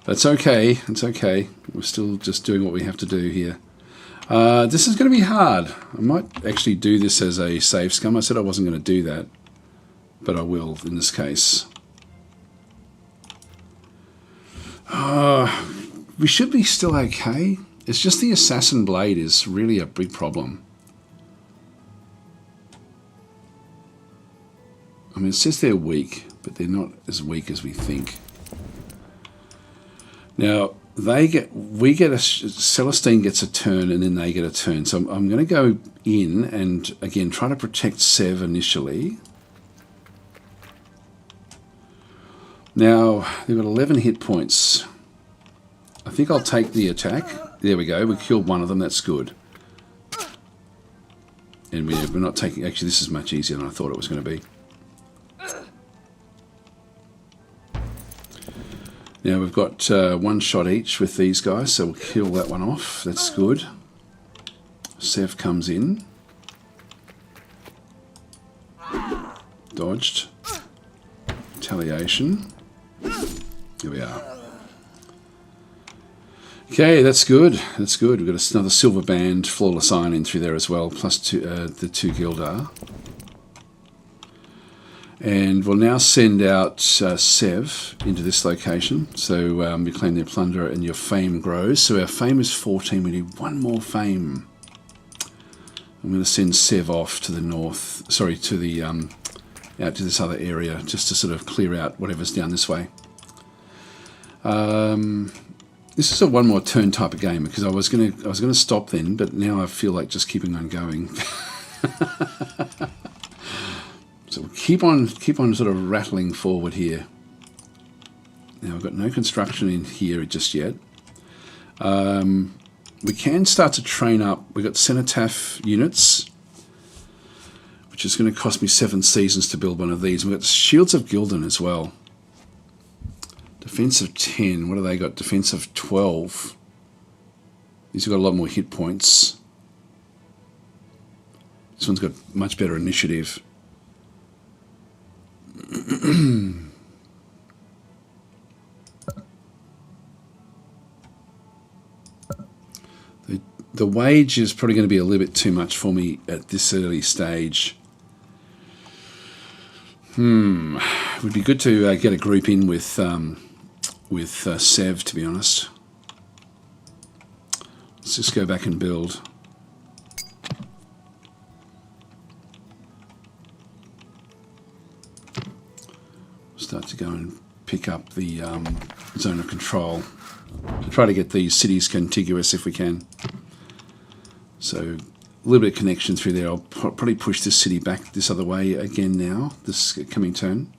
That's okay. It's okay. We're still just doing what we have to do here. This is going to be hard. I might actually do this as a save scum. I said I wasn't going to do that, but I will in this case. We should be still okay. It's just the assassin blade is really a big problem. I mean, it says they're weak, but they're not as weak as we think. Now, Celestine gets a turn, and then they get a turn. So I'm going to go in and, again, try to protect Sev initially. Now, they've got 11 hit points. I think I'll take the attack. There we go. We killed one of them. That's good. And we're not taking... Actually, this is much easier than I thought it was going to be. Now, we've got 1 shot each with these guys, so we'll kill that one off. That's good. Sev comes in. Dodged. Retaliation. Here we are. Okay, that's good. That's good. We've got another silver band, flawless iron in through there as well, plus the 2 Gildar. And we'll now send out Sev into this location. So you claim their plunder and your fame grows. So our fame is 14. We need 1 more fame. I'm going to send Sev off to the north. Sorry, to the out to this other area, just to sort of clear out whatever's down this way. This is a 1 more turn type of game, because I was gonna stop then, but now I feel like just keeping on going. So we'll keep on sort of rattling forward here. Now we've got no construction in here just yet. We can start to train up. We've got cenotaph units, which is going to cost me 7 seasons to build one of these. We've got Shields of Gildan as well. Defense of 10. What have they got? Defense of 12. These have got a lot more hit points. This one's got much better initiative. The wage is probably going to be a little bit too much for me at this early stage. It would be good to get a group in with Sev, to be honest. Let's just go back and build. Start to go and pick up the zone of control. Try to get these cities contiguous if we can. So a little bit of connection through there. I'll probably push this city back this other way again now, this coming turn.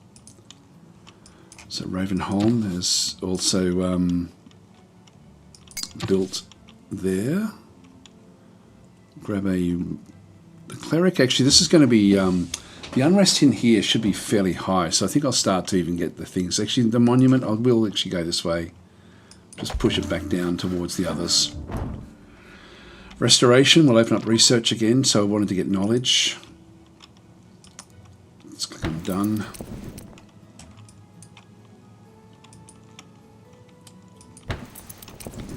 So Ravenholm has also built there. Grab the cleric. Actually, this is going to be... the unrest in here should be fairly high, so I think I'll start to even get the things. Actually, the monument, I will actually go this way. Just push it back down towards the others. Restoration, we'll open up research again, so I wanted to get knowledge. Let's click on done.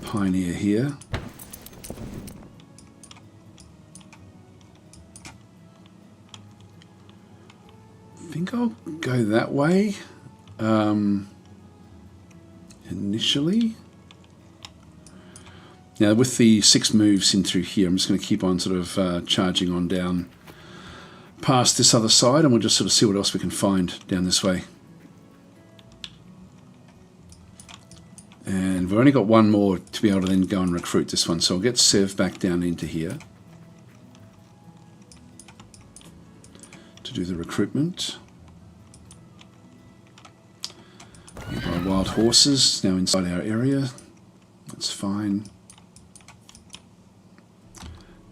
Pioneer here. I think I'll go that way initially. Now with the 6 moves in through here, I'm just going to keep on sort of charging on down past this other side, and we'll just sort of see what else we can find down this way. And we've only got one more to be able to then go and recruit this one, so I'll get Sev back down into here to do the recruitment. Our wild horses now inside our area. That's fine.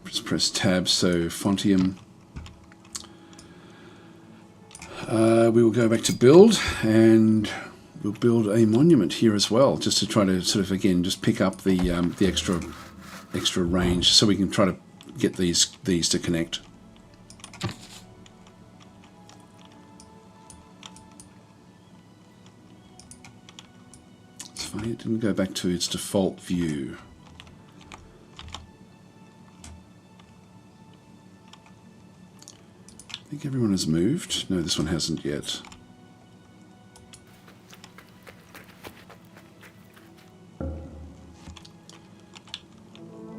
Just press tab, so Fontium. We will go back to build, and we'll build a monument here as well, just to try to sort of again just pick up the extra range, so we can try to get these to connect. It's funny it didn't go back to its default view. I think everyone has moved. No, this one hasn't yet.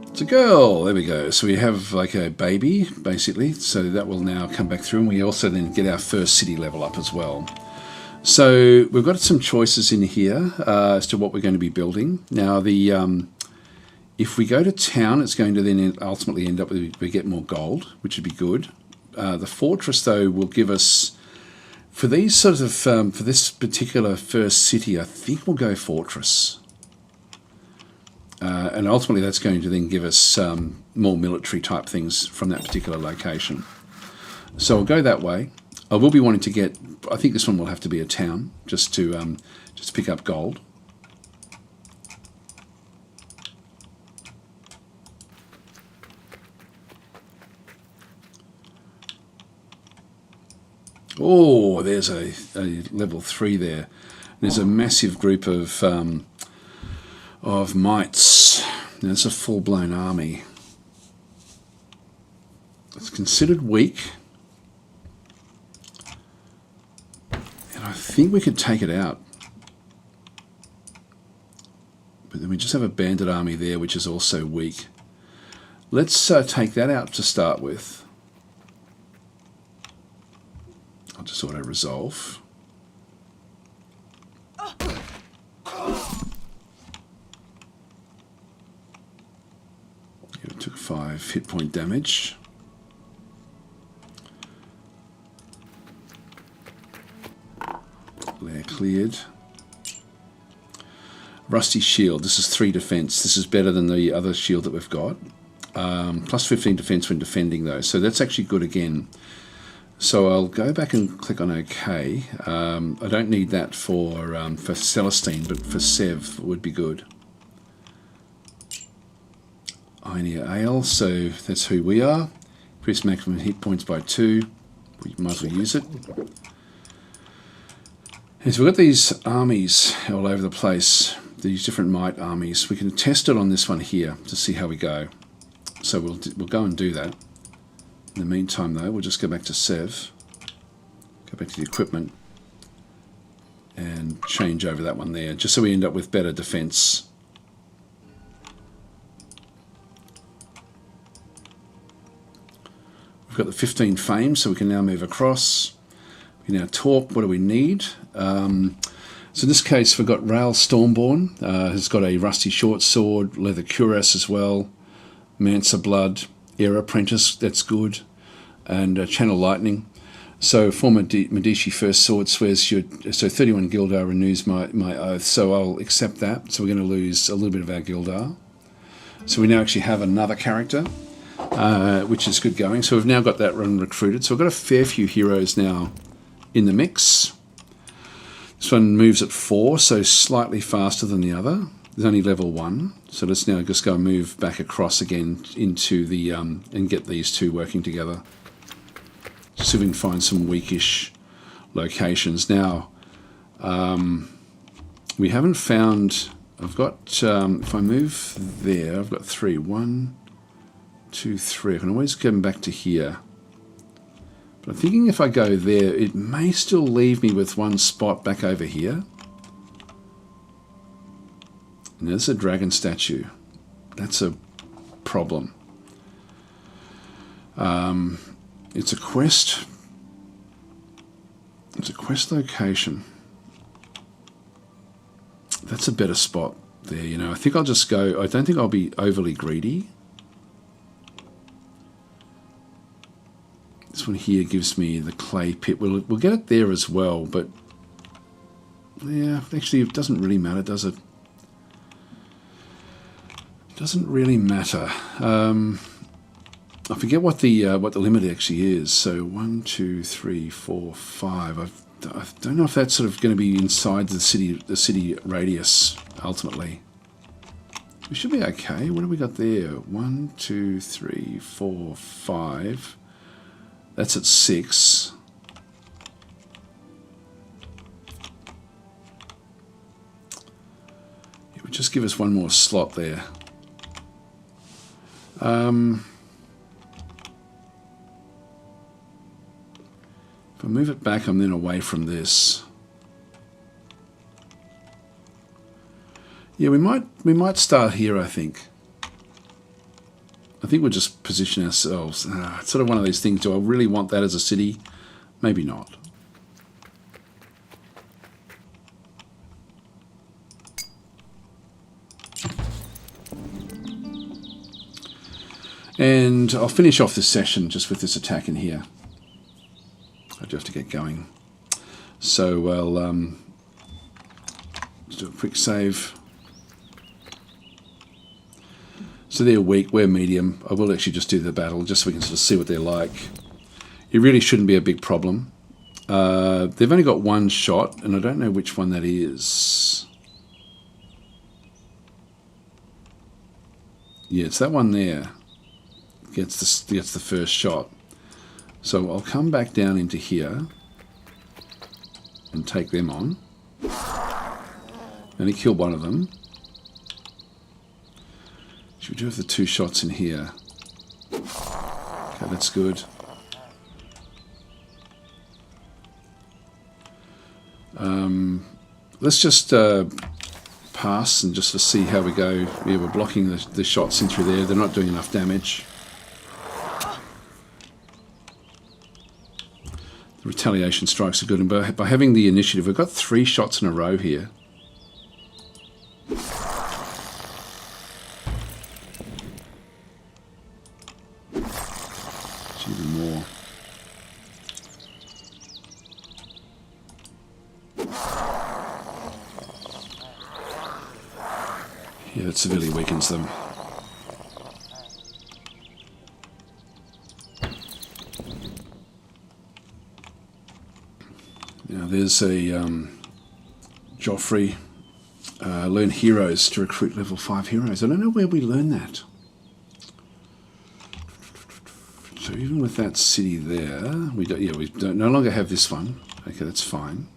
It's a girl. There we go. So we have like a baby, basically. So that will now come back through, and we also then get our first city level up as well. So we've got some choices in here as to what we're going to be building. Now, if we go to town, it's going to then ultimately end up with we get more gold, which would be good. The fortress, though, will give us, for these sort of, for this particular first city, I think we'll go fortress. And ultimately that's going to then give us more military type things from that particular location. So I'll go that way. I will be wanting to get, I think this one will have to be a town, just to pick up gold. Oh, there's a level 3 there. There's a massive group of mites. Now, it's a full-blown army. It's considered weak, and I think we could take it out. But then we just have a bandit army there, which is also weak. Let's take that out to start with. I'll just auto-resolve. It took 5 hit point damage. Lair cleared. Rusty shield. This is 3 defense. This is better than the other shield that we've got. Plus 15 defense when defending, though. So that's actually good again. So I'll go back and click on OK. I don't need that for Celestine, but for Sev would be good. Ionia Ale, so that's who we are. Increase maximum hit points by 2. We might as well use it. And so we've got these armies all over the place, these different mite armies. We can test it on this one here to see how we go. So we'll go and do that. In the meantime, though, we'll just go back to Sev, go back to the equipment, and change over that one there, just so we end up with better defense. We've got the 15 fame, so we can now move across. We can now talk. What do we need? So in this case, we've got Rail Stormborn, has got a rusty short sword, leather cuirass as well, Mansa Blood, Air Apprentice, that's good, and Channel Lightning. So former Medici First Sword swears so 31 Gildar renews my oath, so I'll accept that. So we're going to lose a little bit of our Gildar. So we now actually have another character, which is good going. So we've now got that run recruited. So we've got a fair few heroes now in the mix. This one moves at 4, so slightly faster than the other. There's only level 1, so let's now just go and move back across again into the and get these two working together. See if we can find some weakish locations. Now, we haven't found I've got, if I move there, I've got 3. 1, 2, 3. I can always come back to here. But I'm thinking if I go there, it may still leave me with one spot back over here. And there's a dragon statue. That's a problem. It's a quest. It's a quest location. That's a better spot there, you know. I think I'll just go. I don't think I'll be overly greedy. This one here gives me the clay pit. We'll get it there as well, but yeah, actually it doesn't really matter, does it? Doesn't really matter. I forget what the limit actually is. So 1, 2, 3, 4, 5. I don't know if that's sort of going to be inside the city radius ultimately. We should be okay. What have we got there? 1, 2, 3, 4, 5. That's at 6. It would just give us one more slot there. If I move it back, I'm then away from this. Yeah, we might start here, I think. I think we'll just position ourselves. It's sort of one of these things. Do I really want that as a city? Maybe not. And I'll finish off this session just with this attack in here. I do have to get going. So I'll just do a quick save. So they're weak, we're medium. I will actually just do the battle just so we can sort of see what they're like. It really shouldn't be a big problem. They've only got one shot, and I don't know which one that is. Yeah, it's that one there. Gets the first shot. So I'll come back down into here and take them on. Only kill one of them. Should we do have the 2 shots in here? Okay, that's good. Let's just pass and just to see how we go. Yeah, we're blocking the shots in through there. They're not doing enough damage. The retaliation strikes are good, and by having the initiative, we've got 3 shots in a row here. It's even more. Yeah, that severely weakens them. Now there's a Joffrey. Learn heroes to recruit level 5 heroes. I don't know where we learn that. So even with that city there, we don't no longer have this one. Okay, that's fine.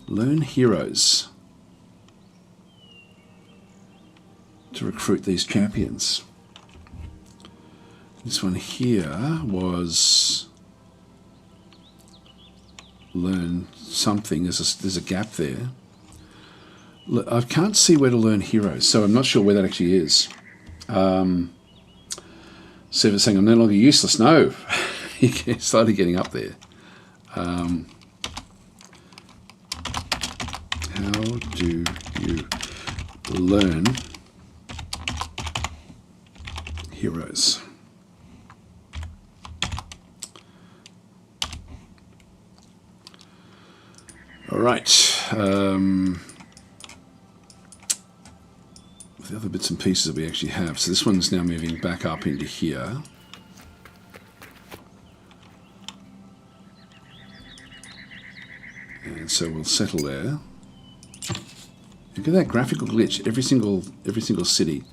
Learn heroes to recruit these champions. This one here was learn something. There's a gap there. I can't see where to learn heroes, so I'm not sure where that actually is. Server's saying I'm no longer useless. No, you started getting up there. How do you learn heroes? All right. The other bits and pieces that we actually have. So this one's now moving back up into here. And so we'll settle there. Look at that graphical glitch. Every single city.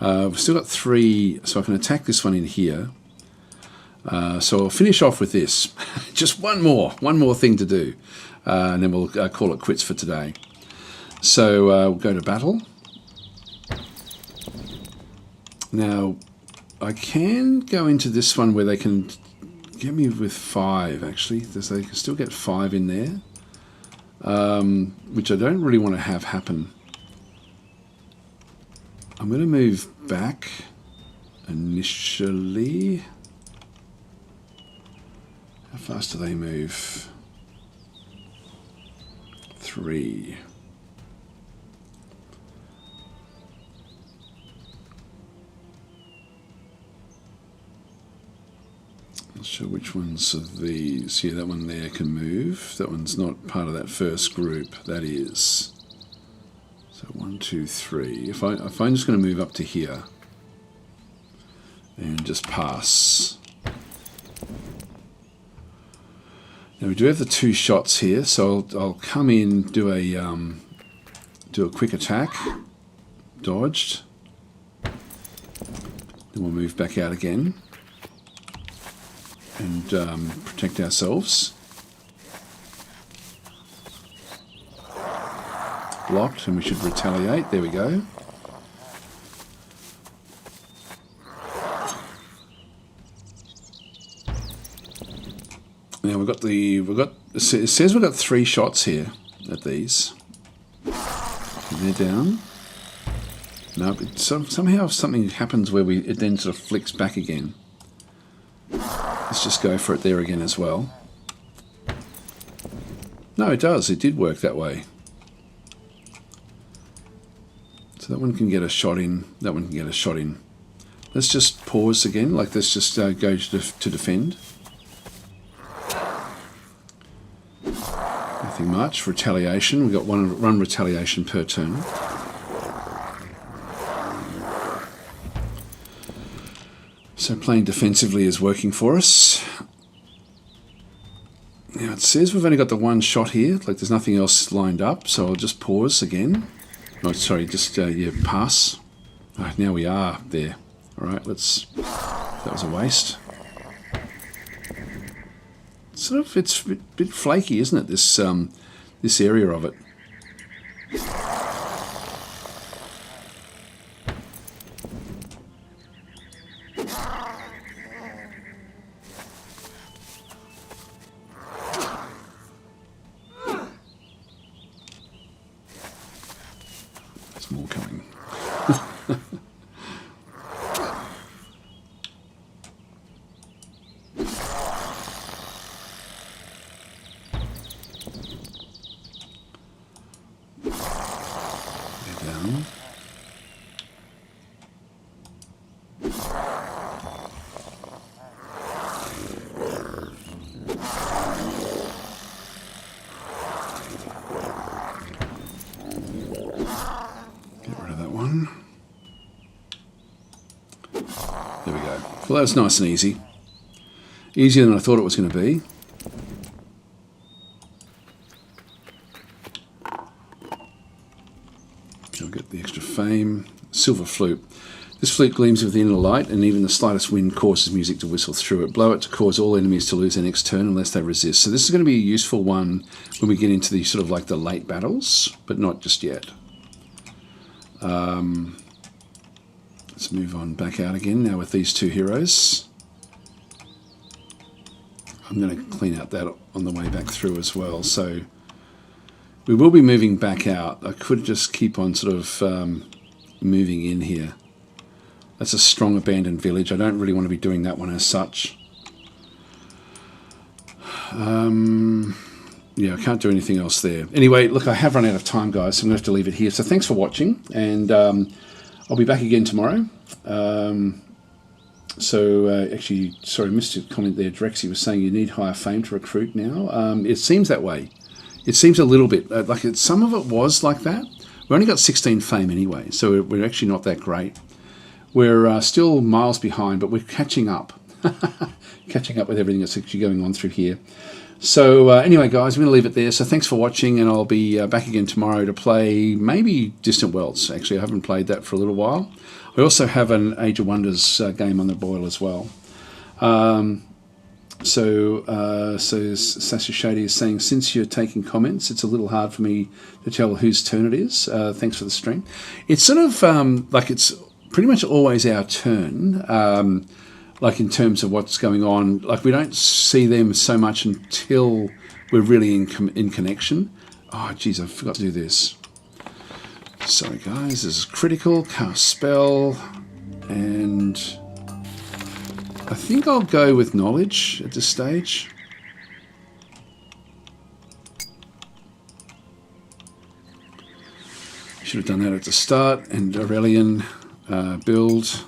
We've still got 3, so I can attack this one in here. So I'll finish off with this. Just one more thing to do. And then we'll call it quits for today. So we'll go to battle. Now, I can go into this one where they can get me with 5, actually. They can still get 5 in there, which I don't really want to have happen. I'm going to move back initially. How fast do they move? 3. Not sure which ones of these. Yeah, that one there can move. That one's not part of that first group. That is. So 1, 2, 3. If I'm just going to move up to here and just pass. Now we do have the 2 shots here, so I'll come in, do a quick attack, dodged. Then we'll move back out again and protect ourselves. Blocked, and we should retaliate. There we go. Now it says we've got 3 shots here at these. And they're down. No, somehow something happens where it then sort of flicks back again. Let's just go for it there again as well. No, it does. It did work that way. So that one can get a shot in. That one can get a shot in. Let's just pause again. Like, let's just go to defend. Nothing much. Retaliation. We've got one retaliation per turn. So playing defensively is working for us. Now it says we've only got the 1 shot here. Like, there's nothing else lined up. So I'll just pause again. Oh, sorry, just pass. Oh, now we are there. All right, that was a waste. Sort of, it's a bit flaky, isn't it? This area of it. There's more coming. Down. Get rid of that one. There we go. Well, that was nice and easy. Easier than I thought it was going to be. I'll get the extra fame. Silver flute. This flute gleams with the inner light, and even the slightest wind causes music to whistle through it. Blow it to cause all enemies to lose their next turn unless they resist. So this is going to be a useful one when we get into the sort of like the late battles, but not just yet. Let's move on back out again now with these 2 heroes. I'm going to clean out that on the way back through as well. So we will be moving back out. I could just keep on sort of moving in here. That's a strong abandoned village. I don't really want to be doing that one as such. Yeah, I can't do anything else there. Anyway, look, I have run out of time, guys, so I'm going to have to leave it here. So thanks for watching, and I'll be back again tomorrow. Actually, sorry, I missed a comment there. Drexy was saying you need higher fame to recruit now. It seems that way. It seems a little bit like some of it was like that. We only got 16 fame anyway, so we're actually not that great. We're still miles behind, but we're catching up. Catching up with everything that's actually going on through here. So anyway, guys, I'm going to leave it there. So thanks for watching, and I'll be back again tomorrow to play maybe Distant Worlds. Actually, I haven't played that for a little while. I also have an Age of Wonders game on the boil as well. So Sasha Shady is saying, since you're taking comments, it's a little hard for me to tell whose turn it is. Thanks for the stream. It's sort of like it's pretty much always our turn, like in terms of what's going on. Like we don't see them so much until we're really in connection. Oh, geez, I forgot to do this. Sorry, guys. This is critical. Cast spell. And I think I'll go with knowledge at this stage. Should have done that at the start. And Aurelian build.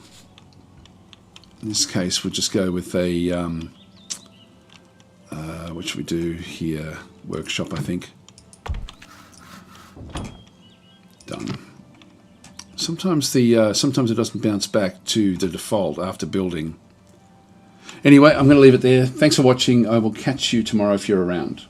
In this case, we'll just go with a, what should we do here? Workshop, I think. Done. Sometimes it doesn't bounce back to the default after building. Anyway, I'm going to leave it there. Thanks for watching. I will catch you tomorrow if you're around.